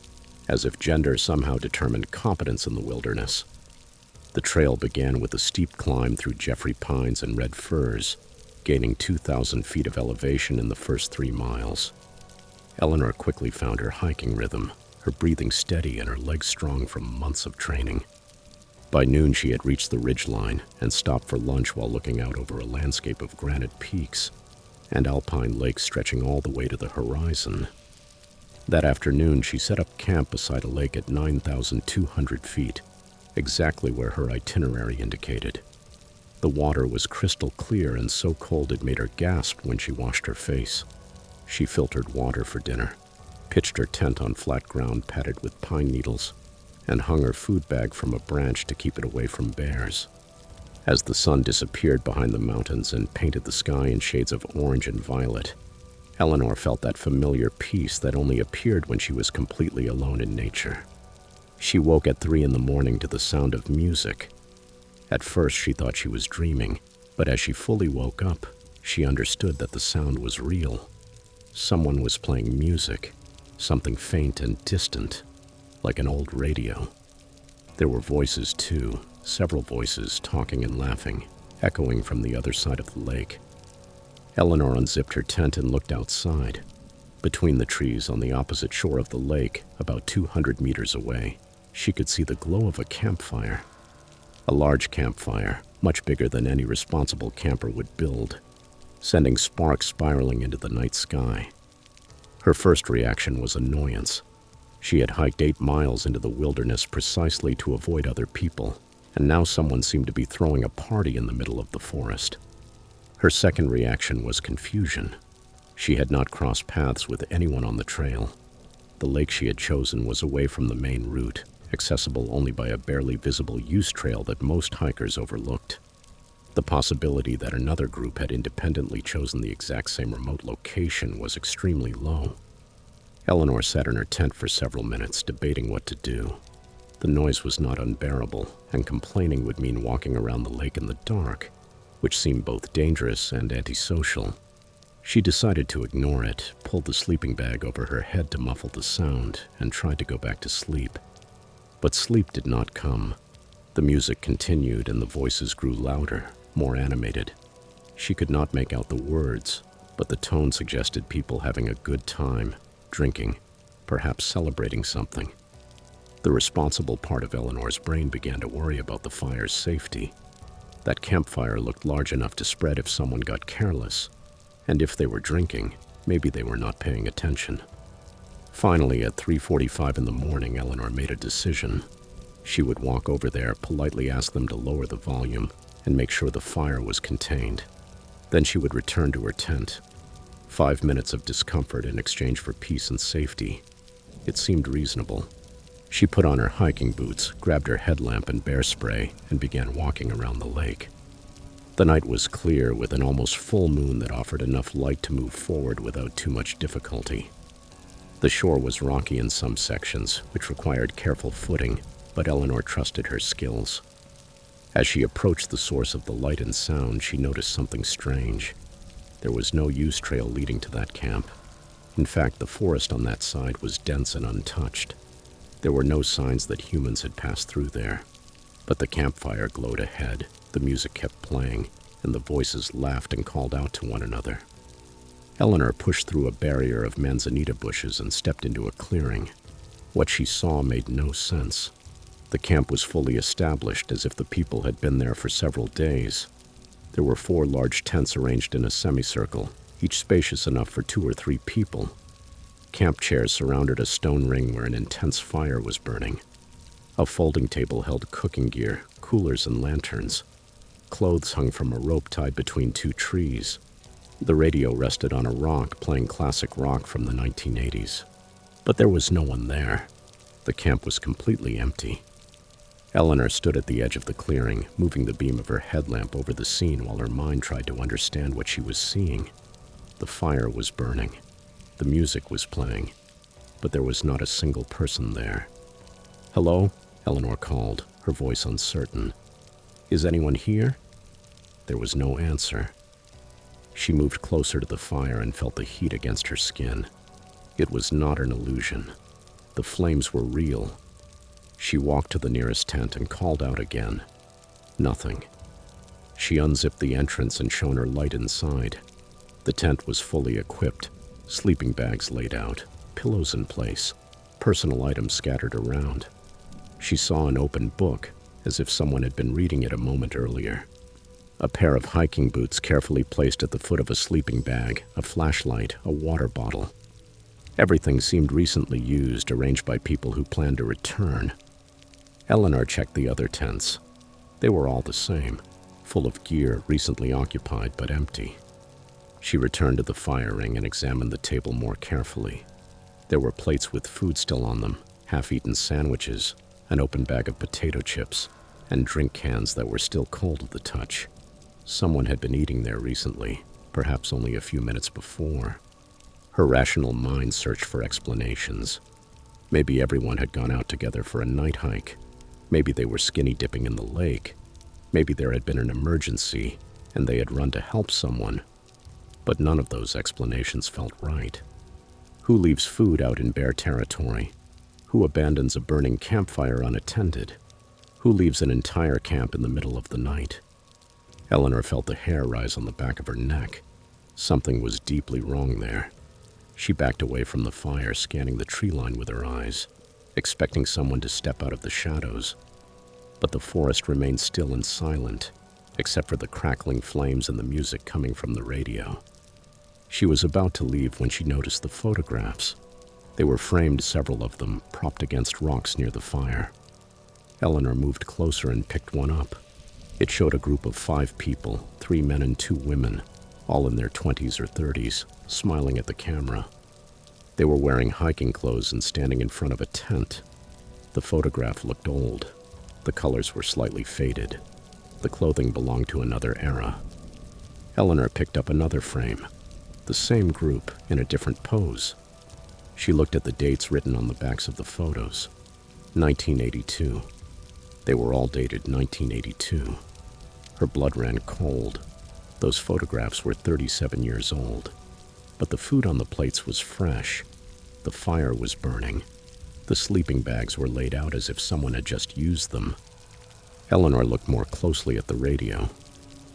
as if gender somehow determined competence in the wilderness. The trail began with a steep climb through Jeffrey pines and red firs, gaining 2,000 feet of elevation in the first 3 miles. Eleanor quickly found her hiking rhythm, her breathing steady and her legs strong from months of training. By noon, she had reached the ridgeline and stopped for lunch while looking out over a landscape of granite peaks and alpine lakes stretching all the way to the horizon. That afternoon, she set up camp beside a lake at 9,200 feet, exactly where her itinerary indicated. The water was crystal clear and so cold it made her gasp when she washed her face. She filtered water for dinner, pitched her tent on flat ground padded with pine needles, and hung her food bag from a branch to keep it away from bears. As the sun disappeared behind the mountains and painted the sky in shades of orange and violet, Eleanor felt that familiar peace that only appeared when she was completely alone in nature. She woke at 3 a.m. to the sound of music. At first, she thought she was dreaming, but as she fully woke up, she understood that the sound was real. Someone was playing music, something faint and distant, like an old radio. There were voices too, several voices talking and laughing, echoing from the other side of the lake. Eleanor unzipped her tent and looked outside. Between the trees on the opposite shore of the lake, about 200 meters away, she could see the glow of a campfire. A large campfire, much bigger than any responsible camper would build, sending sparks spiraling into the night sky. Her first reaction was annoyance. She had hiked 8 miles into the wilderness precisely to avoid other people, and now someone seemed to be throwing a party in the middle of the forest. Her second reaction was confusion. She had not crossed paths with anyone on the trail. The lake she had chosen was away from the main route, accessible only by a barely visible use trail that most hikers overlooked. The possibility that another group had independently chosen the exact same remote location was extremely low. Eleanor sat in her tent for several minutes, debating what to do. The noise was not unbearable, and complaining would mean walking around the lake in the dark, which seemed both dangerous and antisocial. She decided to ignore it, pulled the sleeping bag over her head to muffle the sound, and tried to go back to sleep. But sleep did not come. The music continued and the voices grew louder, more animated. She could not make out the words, but the tone suggested people having a good time, drinking, perhaps celebrating something. The responsible part of Eleanor's brain began to worry about the fire's safety. That campfire looked large enough to spread if someone got careless, and if they were drinking, maybe they were not paying attention. Finally, at 3:45 in the morning, Eleanor made a decision. She would walk over there, politely ask them to lower the volume, and make sure the fire was contained. Then she would return to her tent. 5 minutes of discomfort in exchange for peace and safety. It seemed reasonable. She put on her hiking boots, grabbed her headlamp and bear spray, and began walking around the lake. The night was clear, with an almost full moon that offered enough light to move forward without too much difficulty. The shore was rocky in some sections, which required careful footing, but Eleanor trusted her skills. As she approached the source of the light and sound, she noticed something strange. There was no use trail leading to that camp. In fact, the forest on that side was dense and untouched. There were no signs that humans had passed through there. But the campfire glowed ahead, the music kept playing, and the voices laughed and called out to one another. Eleanor pushed through a barrier of manzanita bushes and stepped into a clearing. What she saw made no sense. The camp was fully established, as if the people had been there for several days. There were 4 large tents arranged in a semicircle, each spacious enough for 2 or 3 people. Camp chairs surrounded a stone ring where an intense fire was burning. A folding table held cooking gear, coolers, and lanterns. Clothes hung from a rope tied between 2 trees. The radio rested on a rock, playing classic rock from the 1980s. But there was no one there. The camp was completely empty. Eleanor stood at the edge of the clearing, moving the beam of her headlamp over the scene while her mind tried to understand what she was seeing. The fire was burning. The music was playing. But there was not a single person there. "Hello?" Eleanor called, her voice uncertain. "Is anyone here?" There was no answer. She moved closer to the fire and felt the heat against her skin. It was not an illusion. The flames were real. She walked to the nearest tent and called out again. Nothing. She unzipped the entrance and shone her light inside. The tent was fully equipped, sleeping bags laid out, pillows in place, personal items scattered around. She saw an open book, as if someone had been reading it a moment earlier. A pair of hiking boots carefully placed at the foot of a sleeping bag, a flashlight, a water bottle. Everything seemed recently used, arranged by people who planned to return. Eleanor checked the other tents. They were all the same, full of gear recently occupied but empty. She returned to the fire ring and examined the table more carefully. There were plates with food still on them, half-eaten sandwiches, an open bag of potato chips, and drink cans that were still cold to the touch. Someone had been eating there recently, perhaps only a few minutes before. Her rational mind searched for explanations. Maybe everyone had gone out together for a night hike. Maybe they were skinny dipping in the lake. Maybe there had been an emergency, and they had run to help someone. But none of those explanations felt right. Who leaves food out in bare territory? Who abandons a burning campfire unattended? Who leaves an entire camp in the middle of the night? Eleanor felt the hair rise on the back of her neck. Something was deeply wrong there. She backed away from the fire, scanning the tree line with her eyes, expecting someone to step out of the shadows. But the forest remained still and silent, except for the crackling flames and the music coming from the radio. She was about to leave when she noticed the photographs. They were framed, several of them, propped against rocks near the fire. Eleanor moved closer and picked one up. It showed a group of 5 people, 3 men and 2 women, all in their 20s or 30s, smiling at the camera. They were wearing hiking clothes and standing in front of a tent. The photograph looked old. The colors were slightly faded. The clothing belonged to another era. Eleanor picked up another frame. The same group, in a different pose. She looked at the dates written on the backs of the photos. 1982. They were all dated 1982. Her blood ran cold. Those photographs were 37 years old. But the food on the plates was fresh. The fire was burning. The sleeping bags were laid out as if someone had just used them. Eleanor looked more closely at the radio.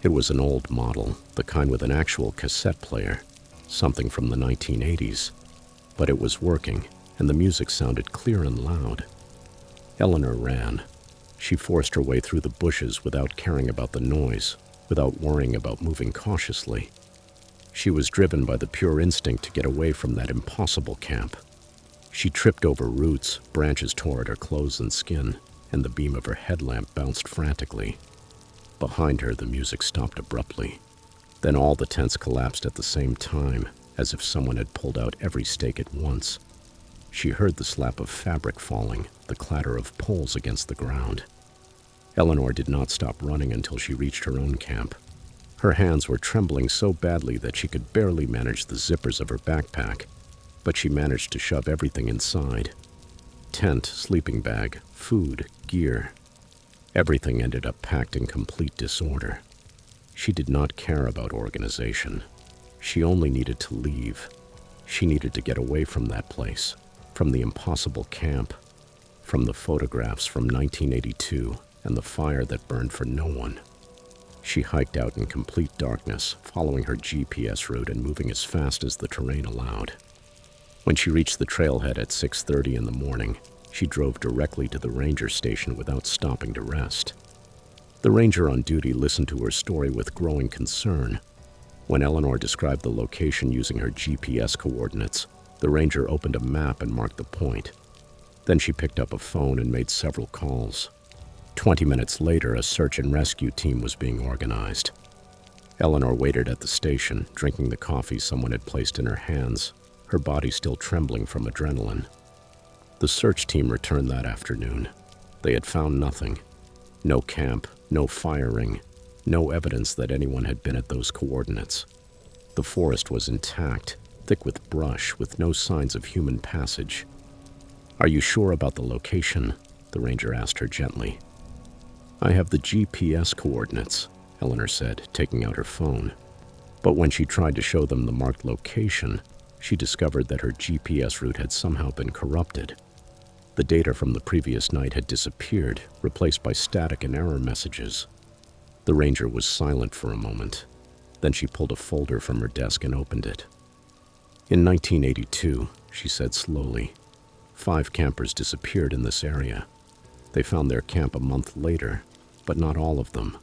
It was an old model, the kind with an actual cassette player, something from the 1980s. But it was working, and the music sounded clear and loud. Eleanor ran. She forced her way through the bushes without caring about the noise, without worrying about moving cautiously. She was driven by the pure instinct to get away from that impossible camp. She tripped over roots, branches tore at her clothes and skin, and the beam of her headlamp bounced frantically. Behind her, the music stopped abruptly. Then all the tents collapsed at the same time, as if someone had pulled out every stake at once. She heard the slap of fabric falling, the clatter of poles against the ground. Eleanor did not stop running until she reached her own camp. Her hands were trembling so badly that she could barely manage the zippers of her backpack, but she managed to shove everything inside. Tent, sleeping bag, food, gear. Everything ended up packed in complete disorder. She did not care about organization. She only needed to leave. She needed to get away from that place, from the impossible camp, from the photographs from 1982 and the fire that burned for no one. She hiked out in complete darkness, following her GPS route and moving as fast as the terrain allowed. When she reached the trailhead at 6:30 in the morning, she drove directly to the ranger station without stopping to rest. The ranger on duty listened to her story with growing concern. When Eleanor described the location using her GPS coordinates, the ranger opened a map and marked the point. Then she picked up a phone and made several calls. 20 minutes later, a search and rescue team was being organized. Eleanor waited at the station, drinking the coffee someone had placed in her hands, her body still trembling from adrenaline. The search team returned that afternoon. They had found nothing. No camp, no firing, no evidence that anyone had been at those coordinates. The forest was intact, thick with brush, with no signs of human passage. "Are you sure about the location?" the ranger asked her gently. "I have the GPS coordinates," Eleanor said, taking out her phone. But when she tried to show them the marked location, she discovered that her GPS route had somehow been corrupted. The data from the previous night had disappeared, replaced by static and error messages. The ranger was silent for a moment. Then she pulled a folder from her desk and opened it. "In 1982, she said slowly, 5 campers disappeared in this area. They found their camp a month later, but not all of them.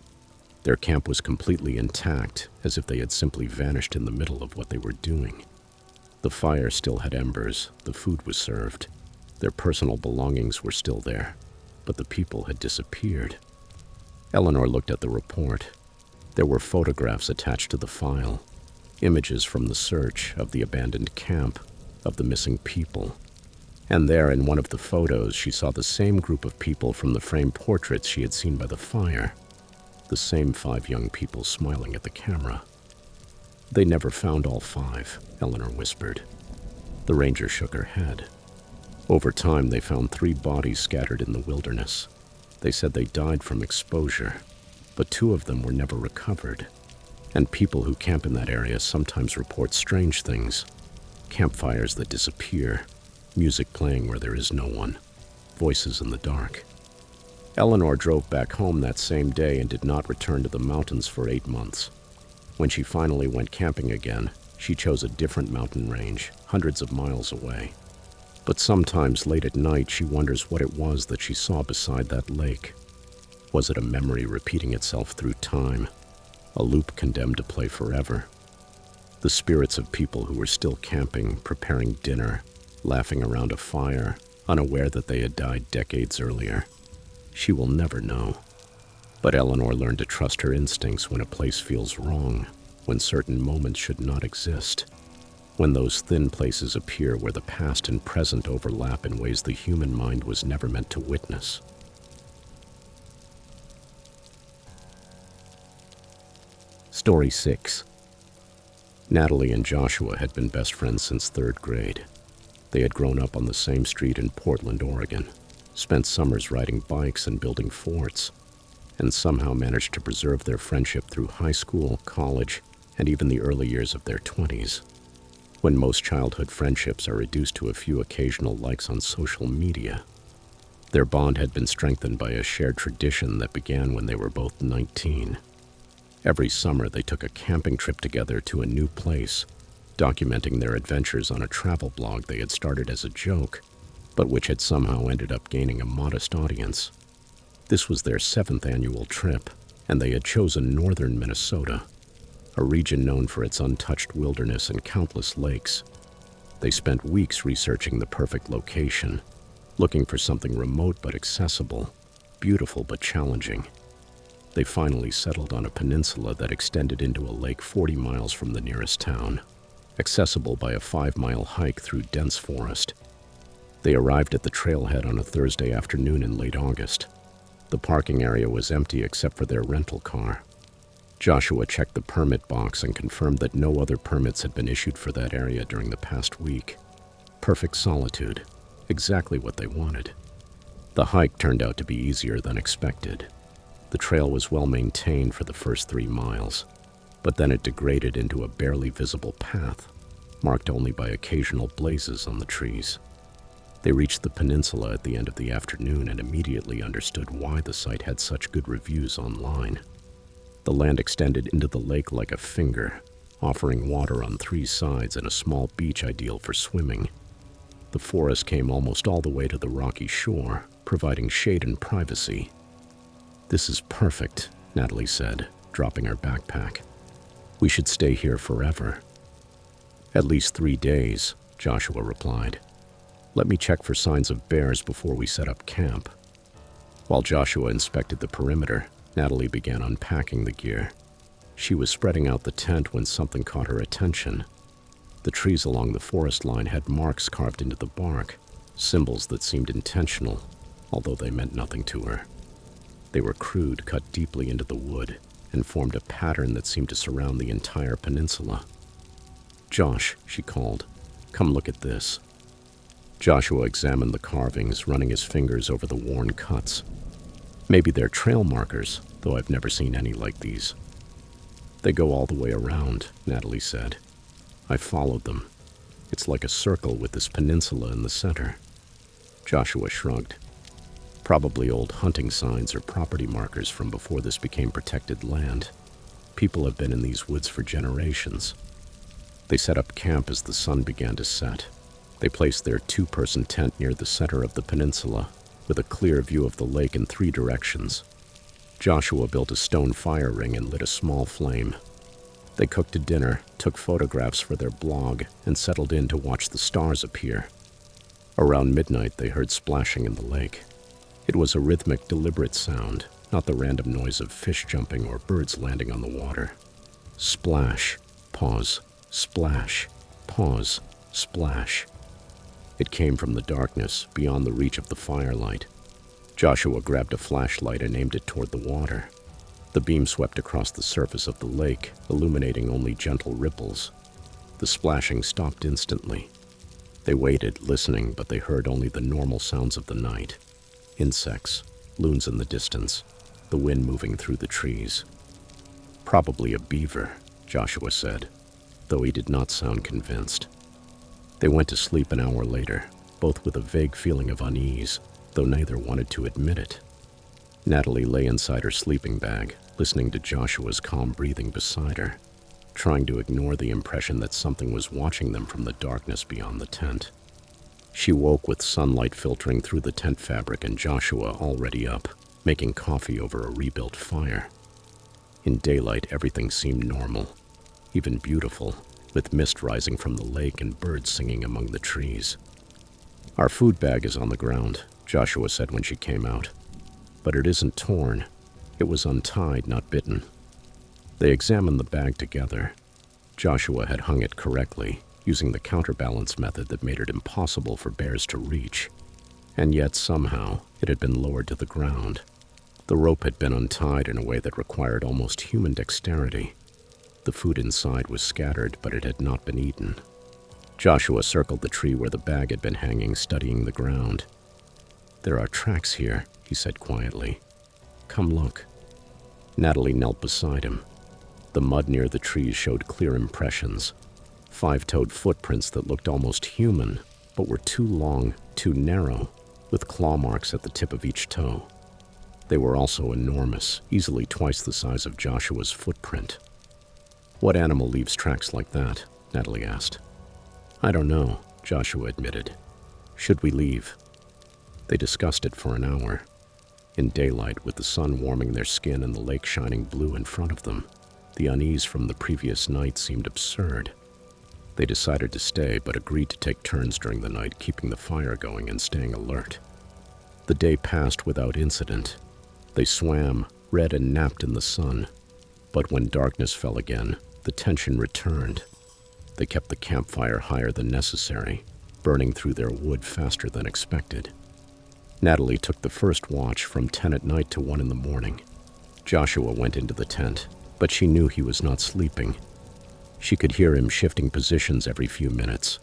Their camp was completely intact, as if they had simply vanished in the middle of what they were doing. The fire still had embers, the food was served. Their personal belongings were still there, but the people had disappeared." Eleanor looked at the report. There were photographs attached to the file, images from the search, of the abandoned camp, of the missing people. And there, in one of the photos, she saw the same group of people from the framed portraits she had seen by the fire. The same 5 young people smiling at the camera. "They never found all 5, Eleanor whispered. The ranger shook her head. "Over time, they found 3 bodies scattered in the wilderness. They said they died from exposure, but 2 of them were never recovered. And people who camp in that area sometimes report strange things. Campfires that disappear, music playing where there is no one, voices in the dark." Eleanor drove back home that same day and did not return to the mountains for 8 months. When she finally went camping again, she chose a different mountain range, hundreds of miles away. But sometimes late at night, she wonders what it was that she saw beside that lake. Was it a memory repeating itself through time, a loop condemned to play forever? The spirits of people who were still camping, preparing dinner, laughing around a fire, unaware that they had died decades earlier. She will never know. But Eleanor learned to trust her instincts when a place feels wrong, when certain moments should not exist, when those thin places appear where the past and present overlap in ways the human mind was never meant to witness. Story 6. Natalie and Joshua had been best friends since 3rd grade. They had grown up on the same street in Portland, Oregon, spent summers riding bikes and building forts, and somehow managed to preserve their friendship through high school, college, and even the early years of their 20s. When most childhood friendships are reduced to a few occasional likes on social media, their bond had been strengthened by a shared tradition that began when they were both 19. Every summer, they took a camping trip together to a new place, documenting their adventures on a travel blog they had started as a joke, but which had somehow ended up gaining a modest audience. This was their 7th annual trip, and they had chosen northern Minnesota, a region known for its untouched wilderness and countless lakes. They spent weeks researching the perfect location, looking for something remote but accessible, beautiful but challenging. They finally settled on a peninsula that extended into a lake 40 miles from the nearest town, accessible by a 5-mile hike through dense forest. They arrived at the trailhead on a Thursday afternoon in late August. The parking area was empty except for their rental car. Joshua checked the permit box and confirmed that no other permits had been issued for that area during the past week. Perfect solitude, exactly what they wanted. The hike turned out to be easier than expected. The trail was well maintained for the first 3 miles, but then it degraded into a barely visible path, marked only by occasional blazes on the trees. They reached the peninsula at the end of the afternoon and immediately understood why the site had such good reviews online. The land extended into the lake like a finger, offering water on 3 sides and a small beach ideal for swimming. The forest came almost all the way to the rocky shore, providing shade and privacy. "This is perfect," Natalie said, dropping her backpack. "We should stay here forever." "At least 3 days," Joshua replied. "Let me check for signs of bears before we set up camp." While Joshua inspected the perimeter, Natalie began unpacking the gear. She was spreading out the tent when something caught her attention. The trees along the forest line had marks carved into the bark, symbols that seemed intentional, although they meant nothing to her. They were crude, cut deeply into the wood, and formed a pattern that seemed to surround the entire peninsula. "Josh," she called, "come look at this." Joshua examined the carvings, running his fingers over the worn cuts. "Maybe they're trail markers, though I've never seen any like these." "They go all the way around," Natalie said. "I followed them. It's like a circle with this peninsula in the center." Joshua shrugged. "Probably old hunting signs or property markers from before this became protected land. People have been in these woods for generations." They set up camp as the sun began to set. They placed their 2-person tent near the center of the peninsula, with a clear view of the lake in 3 directions. Joshua built a stone fire ring and lit a small flame. They cooked a dinner, took photographs for their blog, and settled in to watch the stars appear. Around midnight, they heard splashing in the lake. It was a rhythmic, deliberate sound, not the random noise of fish jumping or birds landing on the water. Splash, pause, splash, pause, splash. It came from the darkness, beyond the reach of the firelight. Joshua grabbed a flashlight and aimed it toward the water. The beam swept across the surface of the lake, illuminating only gentle ripples. The splashing stopped instantly. They waited, listening, but they heard only the normal sounds of the night. Insects, loons in the distance, the wind moving through the trees. "Probably a beaver," Joshua said, though he did not sound convinced. They went to sleep an hour later, both with a vague feeling of unease, though neither wanted to admit it. Natalie lay inside her sleeping bag, listening to Joshua's calm breathing beside her, trying to ignore the impression that something was watching them from the darkness beyond the tent. She woke with sunlight filtering through the tent fabric and Joshua already up. making coffee over a rebuilt fire. In daylight, everything seemed normal, even beautiful, with mist rising from the lake and birds singing among the trees. "Our food bag is on the ground," Joshua said when she came out. "But it isn't torn. It was untied, not bitten." They examined the bag together. Joshua had hung it correctly, using the counterbalance method that made it impossible for bears to reach. And yet, somehow, it had been lowered to the ground. The rope had been untied in a way that required almost human dexterity. The food inside was scattered, but it had not been eaten. Joshua circled the tree where the bag had been hanging, studying the ground. "There are tracks here," he said quietly. "Come look." Natalie knelt beside him. The mud near the trees showed clear impressions, five-toed footprints that looked almost human, but were too long, too narrow, with claw marks at the tip of each toe. They were also enormous, easily twice the size of Joshua's footprint. "What animal leaves tracks like that?" Natalie asked. "I don't know," Joshua admitted. "Should we leave?" They discussed it for an hour. In daylight, with the sun warming their skin and the lake shining blue in front of them, the unease from the previous night seemed absurd. They decided to stay, but agreed to take turns during the night, keeping the fire going and staying alert. The day passed without incident. They swam, read, and napped in the sun. But when darkness fell again, the tension returned. They kept the campfire higher than necessary, burning through their wood faster than expected. Natalie took the first watch from 10 at night to 1 in the morning. Joshua went into the tent, but she knew he was not sleeping. She could hear him shifting positions every few minutes.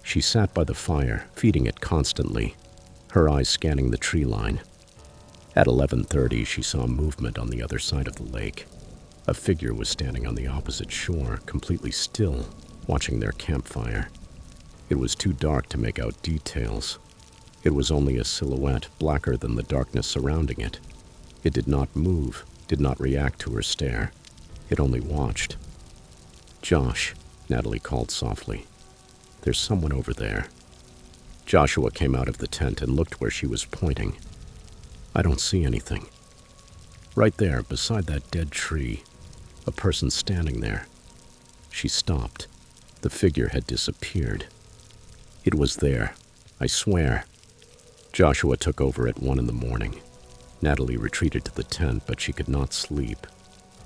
She sat by the fire, feeding it constantly, her eyes scanning the tree line. At 11:30, she saw movement on the other side of the lake. A figure was standing on the opposite shore, completely still, watching their campfire. It was too dark to make out details. It was only a silhouette, blacker than the darkness surrounding it. It did not move, did not react to her stare. It only watched. "Josh," Natalie called softly. "There's someone over there." Joshua came out of the tent and looked where she was pointing. "I don't see anything." "Right there, beside that dead tree. A person standing there." She stopped. The figure had disappeared. "It was there. I swear." Joshua took over at 1 in the morning. Natalie retreated to the tent, but she could not sleep.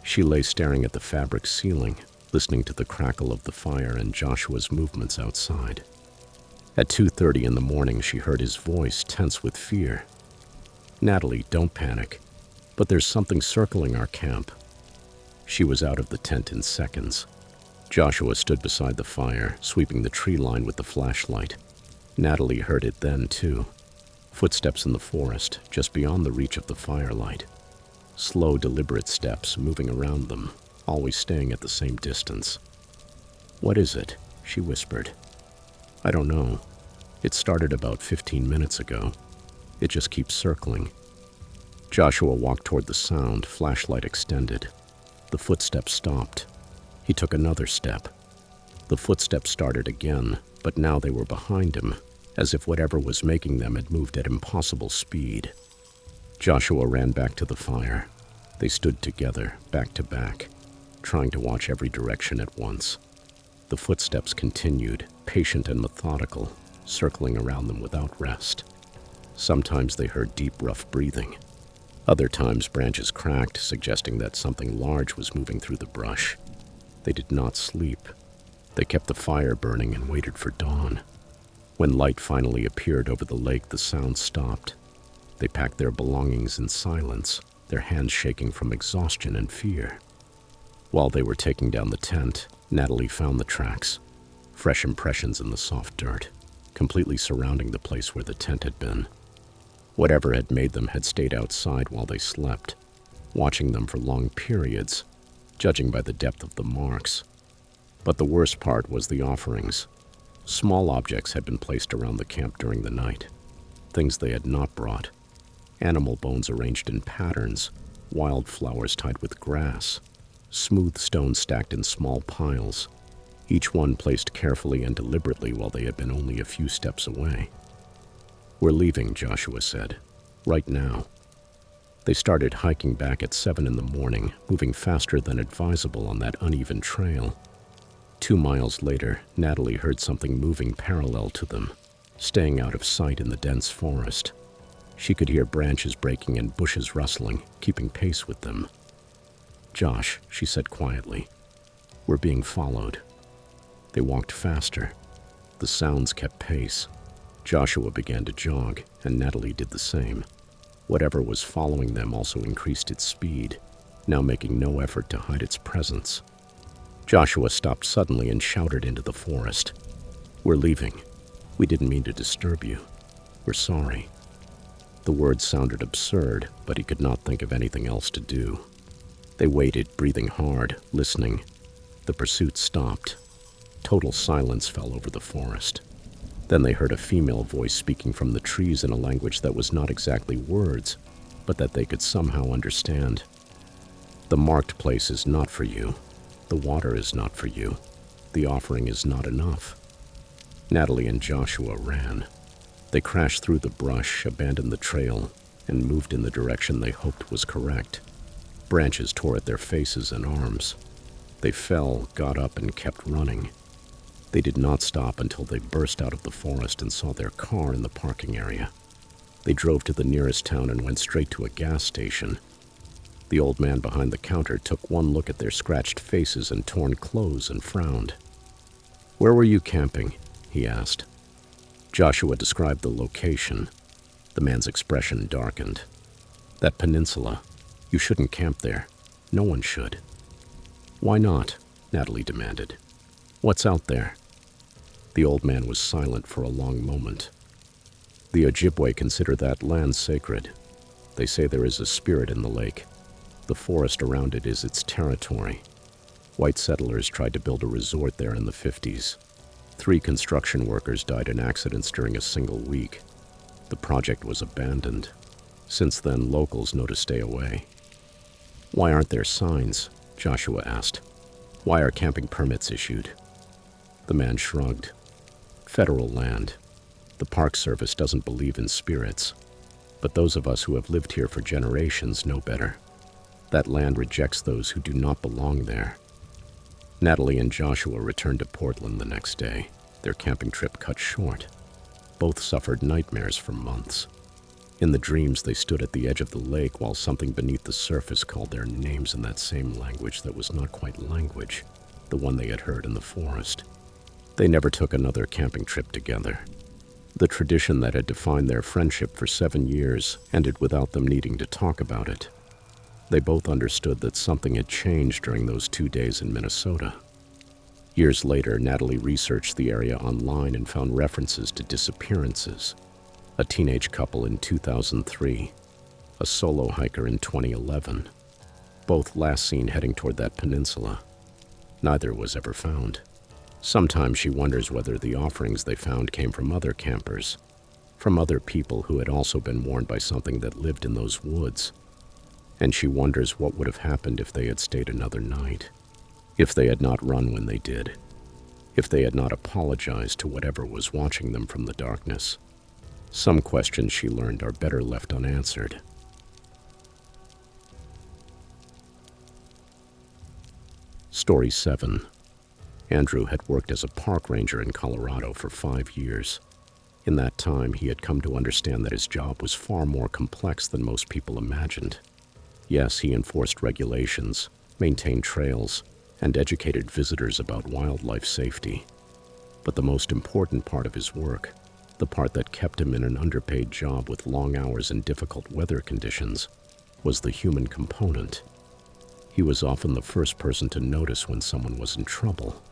She lay staring at the fabric ceiling, listening to the crackle of the fire and Joshua's movements outside. At 2:30 in the morning, she heard his voice, tense with fear. "Natalie, don't panic. But there's something circling our camp." She was out of the tent in seconds. Joshua stood beside the fire, sweeping the tree line with the flashlight. Natalie heard it then, too. Footsteps in the forest, just beyond the reach of the firelight. Slow, deliberate steps, moving around them, always staying at the same distance. "What is it?" she whispered. "I don't know. It started about 15 minutes ago. It just keeps circling." Joshua walked toward the sound, flashlight extended. The footsteps stopped. He took another step. The footsteps started again, but now they were behind him, as if whatever was making them had moved at impossible speed. Joshua ran back to the fire. They stood together, back to back, trying to watch every direction at once. The footsteps continued, patient and methodical, circling around them without rest. Sometimes they heard deep, rough breathing. Other times branches cracked, suggesting that something large was moving through the brush. They did not sleep. They kept the fire burning and waited for dawn. When light finally appeared over the lake, the sound stopped. They packed their belongings in silence, their hands shaking from exhaustion and fear. While they were taking down the tent, Natalie found the tracks, fresh impressions in the soft dirt, completely surrounding the place where the tent had been. Whatever had made them had stayed outside while they slept, watching them for long periods, judging by the depth of the marks. But the worst part was the offerings. Small objects had been placed around the camp during the night, things they had not brought. Animal bones arranged in patterns, wildflowers tied with grass, smooth stones stacked in small piles, each one placed carefully and deliberately while they had been only a few steps away. "We're leaving," Joshua said. "Right now." They started hiking back at 7 in the morning, moving faster than advisable on that uneven trail. 2 miles later, Natalie heard something moving parallel to them, staying out of sight in the dense forest. She could hear branches breaking and bushes rustling, keeping pace with them. "Josh," she said quietly, "we're being followed." They walked faster. The sounds kept pace. Joshua began to jog, and Natalie did the same. Whatever was following them also increased its speed, now making no effort to hide its presence. Joshua stopped suddenly and shouted into the forest, "We're leaving. We didn't mean to disturb you. We're sorry." The words sounded absurd, but he could not think of anything else to do. They waited, breathing hard, listening. The pursuit stopped. Total silence fell over the forest. Then they heard a female voice speaking from the trees in a language that was not exactly words, but that they could somehow understand. "The marked place is not for you. The water is not for you. The offering is not enough." Natalie and Joshua ran. They crashed through the brush, abandoned the trail, and moved in the direction they hoped was correct. Branches tore at their faces and arms. They fell, got up, and kept running. They did not stop until they burst out of the forest and saw their car in the parking area. They drove to the nearest town and went straight to a gas station. The old man behind the counter took one look at their scratched faces and torn clothes and frowned. "Where were you camping?" he asked. Joshua described the location. The man's expression darkened. "That peninsula. You shouldn't camp there. No one should." "Why not?" Natalie demanded. "What's out there?" The old man was silent for a long moment. "The Ojibwe consider that land sacred. They say there is a spirit in the lake. The forest around it is its territory. White settlers tried to build a resort there in the 50s. 3 construction workers died in accidents during a single week. The project was abandoned. Since then, locals know to stay away." "Why aren't there signs?" Joshua asked. "Why are camping permits issued?" The man shrugged. "Federal land. The Park Service doesn't believe in spirits. But those of us who have lived here for generations know better. That land rejects those who do not belong there." Natalie and Joshua returned to Portland the next day, their camping trip cut short. Both suffered nightmares for months. In the dreams, they stood at the edge of the lake while something beneath the surface called their names in that same language that was not quite language, the one they had heard in the forest. They never took another camping trip together. The tradition that had defined their friendship for 7 years ended without them needing to talk about it. They both understood that something had changed during those 2 days in Minnesota. Years later, Natalie researched the area online and found references to disappearances. A teenage couple in 2003, a solo hiker in 2011, both last seen heading toward that peninsula. Neither was ever found. Sometimes she wonders whether the offerings they found came from other campers, from other people who had also been warned by something that lived in those woods. And she wonders what would have happened if they had stayed another night, if they had not run when they did, if they had not apologized to whatever was watching them from the darkness. Some questions, she learned, are better left unanswered. Story 7. Andrew had worked as a park ranger in Colorado for 5 years. In that time, he had come to understand that his job was far more complex than most people imagined. Yes, he enforced regulations, maintained trails, and educated visitors about wildlife safety. But the most important part of his work, the part that kept him in an underpaid job with long hours and difficult weather conditions, was the human component. He was often the first person to notice when someone was in trouble,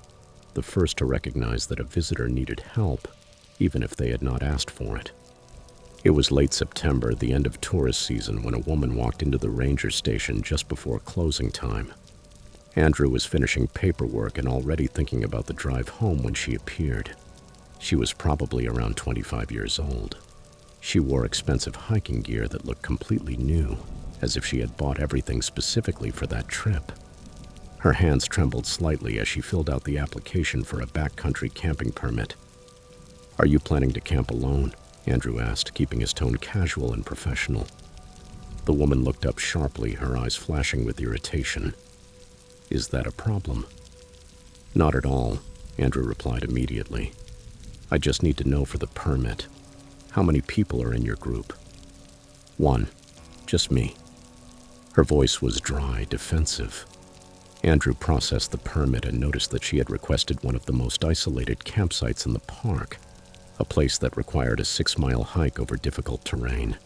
the first to recognize that a visitor needed help, even if they had not asked for it. It was late September, the end of tourist season, when a woman walked into the ranger station just before closing time. Andrew was finishing paperwork and already thinking about the drive home when she appeared. She was probably around 25 years old. She wore expensive hiking gear that looked completely new, as if she had bought everything specifically for that trip. Her hands trembled slightly as she filled out the application for a backcountry camping permit. "Are you planning to camp alone?" Andrew asked, keeping his tone casual and professional. The woman looked up sharply, her eyes flashing with irritation. "Is that a problem?" "Not at all," Andrew replied immediately. "I just need to know for the permit. How many people are in your group?" "One. Just me." Her voice was dry, defensive. Andrew processed the permit and noticed that she had requested one of the most isolated campsites in the park, a place that required a 6-mile hike over difficult terrain.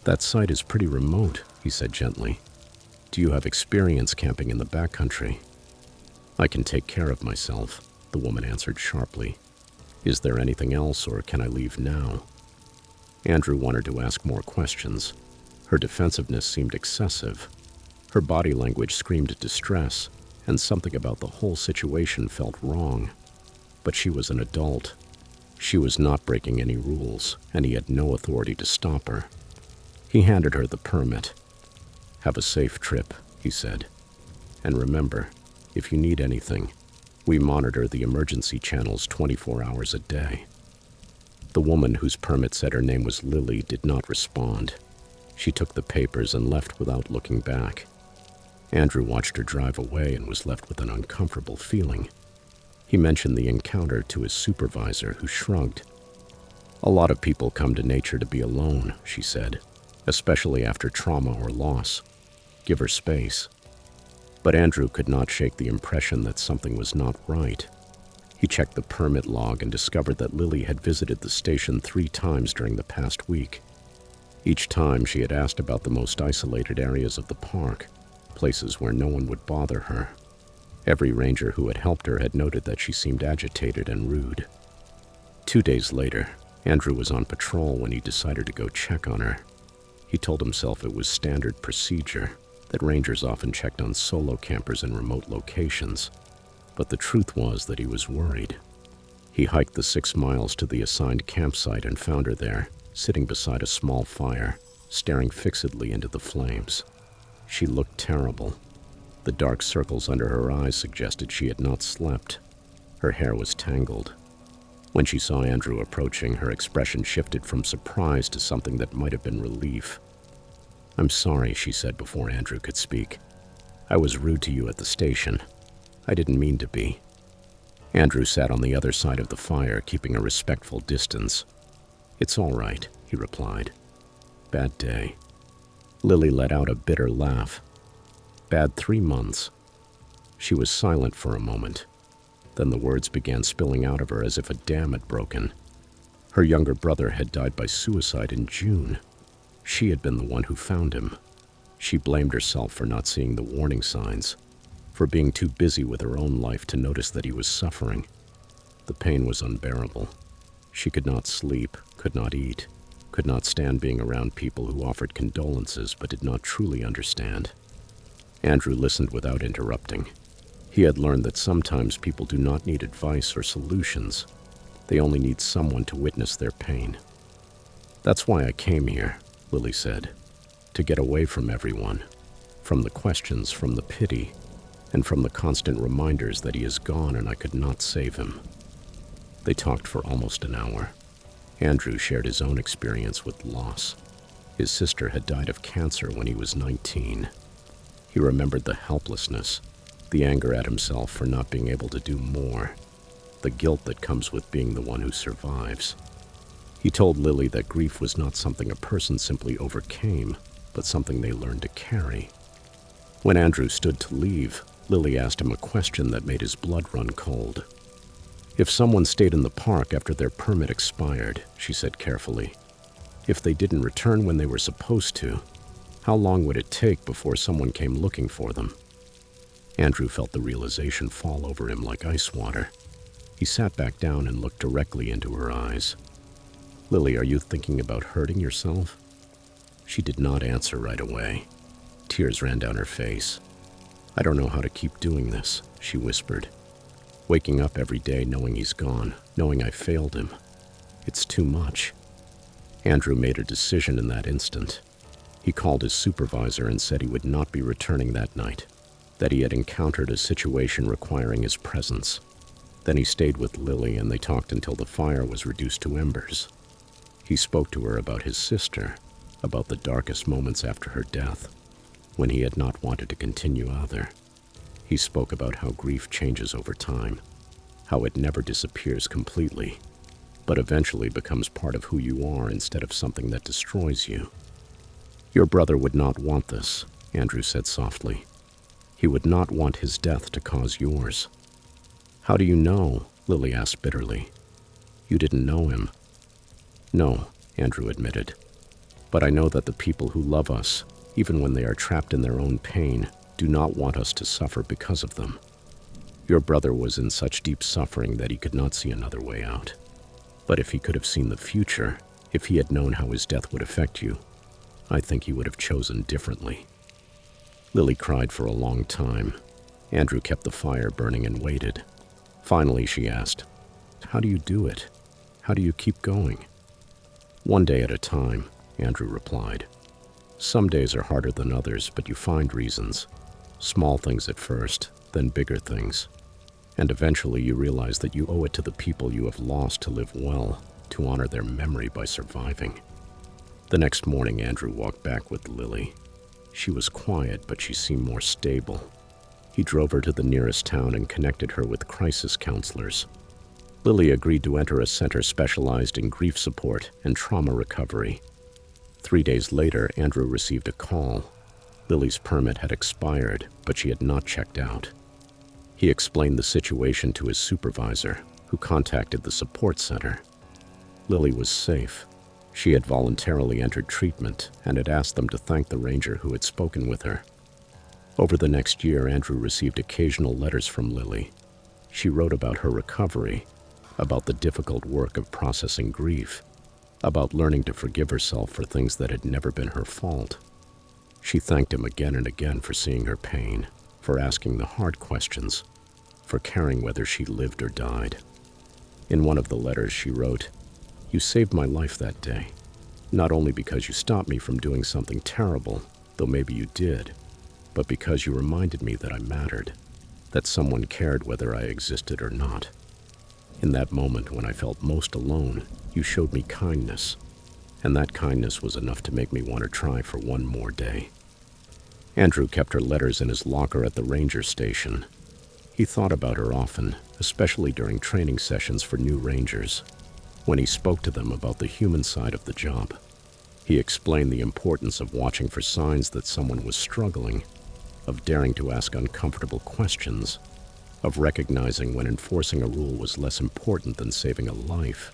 "That site is pretty remote," he said gently. "Do you have experience camping in the backcountry?" "I can take care of myself," the woman answered sharply. "Is there anything else, or can I leave now?" Andrew wanted to ask more questions. Her defensiveness seemed excessive. Her body language screamed distress, and something about the whole situation felt wrong. But she was an adult. She was not breaking any rules, and he had no authority to stop her. He handed her the permit. "Have a safe trip," he said. "And remember, if you need anything, we monitor the emergency channels 24 hours a day." The woman whose permit said her name was Lily did not respond. She took the papers and left without looking back. Andrew watched her drive away and was left with an uncomfortable feeling. He mentioned the encounter to his supervisor, who shrugged. "A lot of people come to nature to be alone," she said, "especially after trauma or loss. Give her space." But Andrew could not shake the impression that something was not right. He checked the permit log and discovered that Lily had visited the station 3 times during the past week. Each time she had asked about the most isolated areas of the park, places where no one would bother her. Every ranger who had helped her had noted that she seemed agitated and rude. 2 days later, Andrew was on patrol when he decided to go check on her. He told himself it was standard procedure, that rangers often checked on solo campers in remote locations. But the truth was that he was worried. He hiked the 6 miles to the assigned campsite and found her there, sitting beside a small fire, staring fixedly into the flames. She looked terrible. The dark circles under her eyes suggested she had not slept. Her hair was tangled. When she saw Andrew approaching, her expression shifted from surprise to something that might have been relief. "I'm sorry," she said before Andrew could speak. "I was rude to you at the station. I didn't mean to be." Andrew sat on the other side of the fire, keeping a respectful distance. "It's all right," he replied. "Bad day." Lily let out a bitter laugh. "Bad 3 months." She was silent for a moment. Then the words began spilling out of her as if a dam had broken. Her younger brother had died by suicide in June. She had been the one who found him. She blamed herself for not seeing the warning signs, for being too busy with her own life to notice that he was suffering. The pain was unbearable. She could not sleep, could not eat, could not stand being around people who offered condolences but did not truly understand. Andrew listened without interrupting. He had learned that sometimes people do not need advice or solutions. They only need someone to witness their pain. "That's why I came here," Lily said, "to get away from everyone, from the questions, from the pity, and from the constant reminders that he is gone and I could not save him." They talked for almost an hour. Andrew shared his own experience with loss. His sister had died of cancer when he was 19. He remembered the helplessness, the anger at himself for not being able to do more, the guilt that comes with being the one who survives. He told Lily that grief was not something a person simply overcame, but something they learned to carry. When Andrew stood to leave, Lily asked him a question that made his blood run cold. "If someone stayed in the park after their permit expired," she said carefully, "if they didn't return when they were supposed to, how long would it take before someone came looking for them?" Andrew felt the realization fall over him like ice water. He sat back down and looked directly into her eyes. "Lily, are you thinking about hurting yourself?" She did not answer right away. Tears ran down her face. "I don't know how to keep doing this," she whispered. "Waking up every day knowing he's gone, knowing I failed him. It's too much." Andrew made a decision in that instant. He called his supervisor and said he would not be returning that night, that he had encountered a situation requiring his presence. Then he stayed with Lily and they talked until the fire was reduced to embers. He spoke to her about his sister, about the darkest moments after her death, when he had not wanted to continue either. He spoke about how grief changes over time, how it never disappears completely, but eventually becomes part of who you are instead of something that destroys you. "Your brother would not want this," Andrew said softly. "He would not want his death to cause yours." "How do you know?" Lily asked bitterly. "You didn't know him." "No," Andrew admitted. "But I know that the people who love us, even when they are trapped in their own pain, do not want us to suffer because of them. Your brother was in such deep suffering that he could not see another way out. But if he could have seen the future, if he had known how his death would affect you, I think he would have chosen differently." Lily cried for a long time. Andrew kept the fire burning and waited. Finally, she asked, "How do you do it? How do you keep going?" "One day at a time," Andrew replied. "Some days are harder than others, but you find reasons. Small things at first, then bigger things. And eventually you realize that you owe it to the people you have lost to live well, to honor their memory by surviving." The next morning, Andrew walked back with Lily. She was quiet, but she seemed more stable. He drove her to the nearest town and connected her with crisis counselors. Lily agreed to enter a center specialized in grief support and trauma recovery. 3 days later, Andrew received a call. Lily's permit had expired, but she had not checked out. He explained the situation to his supervisor, who contacted the support center. Lily was safe. She had voluntarily entered treatment and had asked them to thank the ranger who had spoken with her. Over the next year, Andrew received occasional letters from Lily. She wrote about her recovery, about the difficult work of processing grief, about learning to forgive herself for things that had never been her fault. She thanked him again and again for seeing her pain, for asking the hard questions, for caring whether she lived or died. In one of the letters she wrote, "You saved my life that day, not only because you stopped me from doing something terrible, though maybe you did, but because you reminded me that I mattered, that someone cared whether I existed or not. In that moment when I felt most alone, you showed me kindness, and that kindness was enough to make me want to try for one more day." Andrew kept her letters in his locker at the ranger station. He thought about her often, especially during training sessions for new rangers. When he spoke to them about the human side of the job, he explained the importance of watching for signs that someone was struggling, of daring to ask uncomfortable questions, of recognizing when enforcing a rule was less important than saving a life.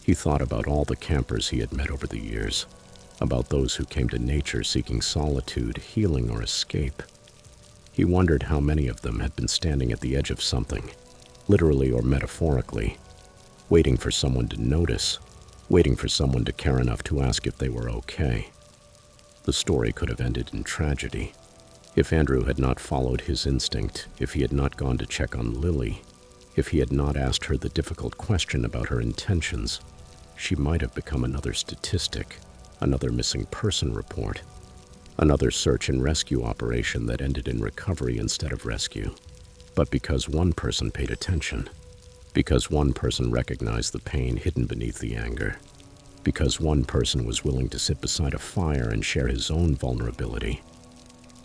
He thought about all the campers he had met over the years, about those who came to nature seeking solitude, healing, or escape. He wondered how many of them had been standing at the edge of something, literally or metaphorically, waiting for someone to notice, waiting for someone to care enough to ask if they were okay. The story could have ended in tragedy. If Andrew had not followed his instinct, if he had not gone to check on Lily, if he had not asked her the difficult question about her intentions, she might have become another statistic, another missing person report, another search and rescue operation that ended in recovery instead of rescue. But because one person paid attention, because one person recognized the pain hidden beneath the anger, because one person was willing to sit beside a fire and share his own vulnerability,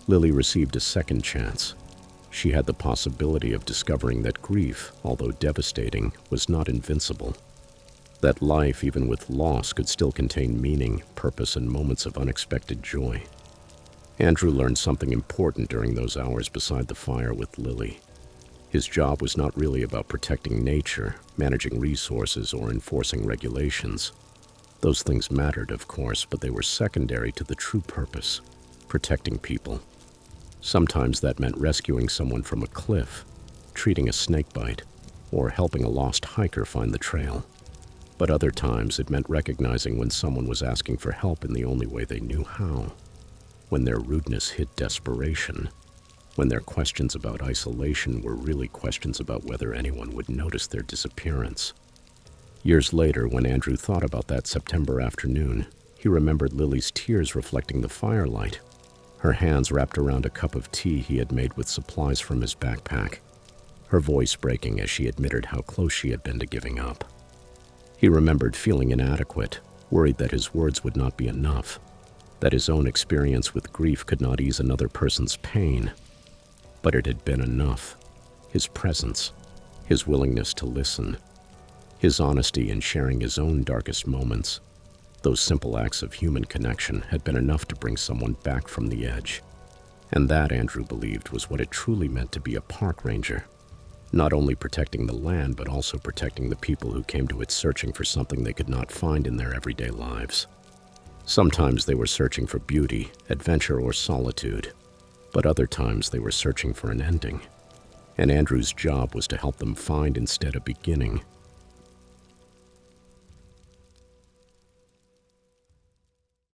Lily received a second chance. She had the possibility of discovering that grief, although devastating, was not invincible. That life, even with loss, could still contain meaning, purpose, and moments of unexpected joy. Andrew learned something important during those hours beside the fire with Lily. His job was not really about protecting nature, managing resources, or enforcing regulations. Those things mattered, of course, but they were secondary to the true purpose: protecting people. Sometimes that meant rescuing someone from a cliff, treating a snakebite, or helping a lost hiker find the trail. But other times it meant recognizing when someone was asking for help in the only way they knew how, when their rudeness hid desperation, when their questions about isolation were really questions about whether anyone would notice their disappearance. Years later, when Andrew thought about that September afternoon, he remembered Lily's tears reflecting the firelight, her hands wrapped around a cup of tea he had made with supplies from his backpack, her voice breaking as she admitted how close she had been to giving up. He remembered feeling inadequate, worried that his words would not be enough, that his own experience with grief could not ease another person's pain. But it had been enough. His presence, his willingness to listen, his honesty in sharing his own darkest moments, those simple acts of human connection had been enough to bring someone back from the edge. And that, Andrew believed, was what it truly meant to be a park ranger. Not only protecting the land, but also protecting the people who came to it searching for something they could not find in their everyday lives. Sometimes they were searching for beauty, adventure, or solitude, but other times they were searching for an ending. And Andrew's job was to help them find instead a beginning,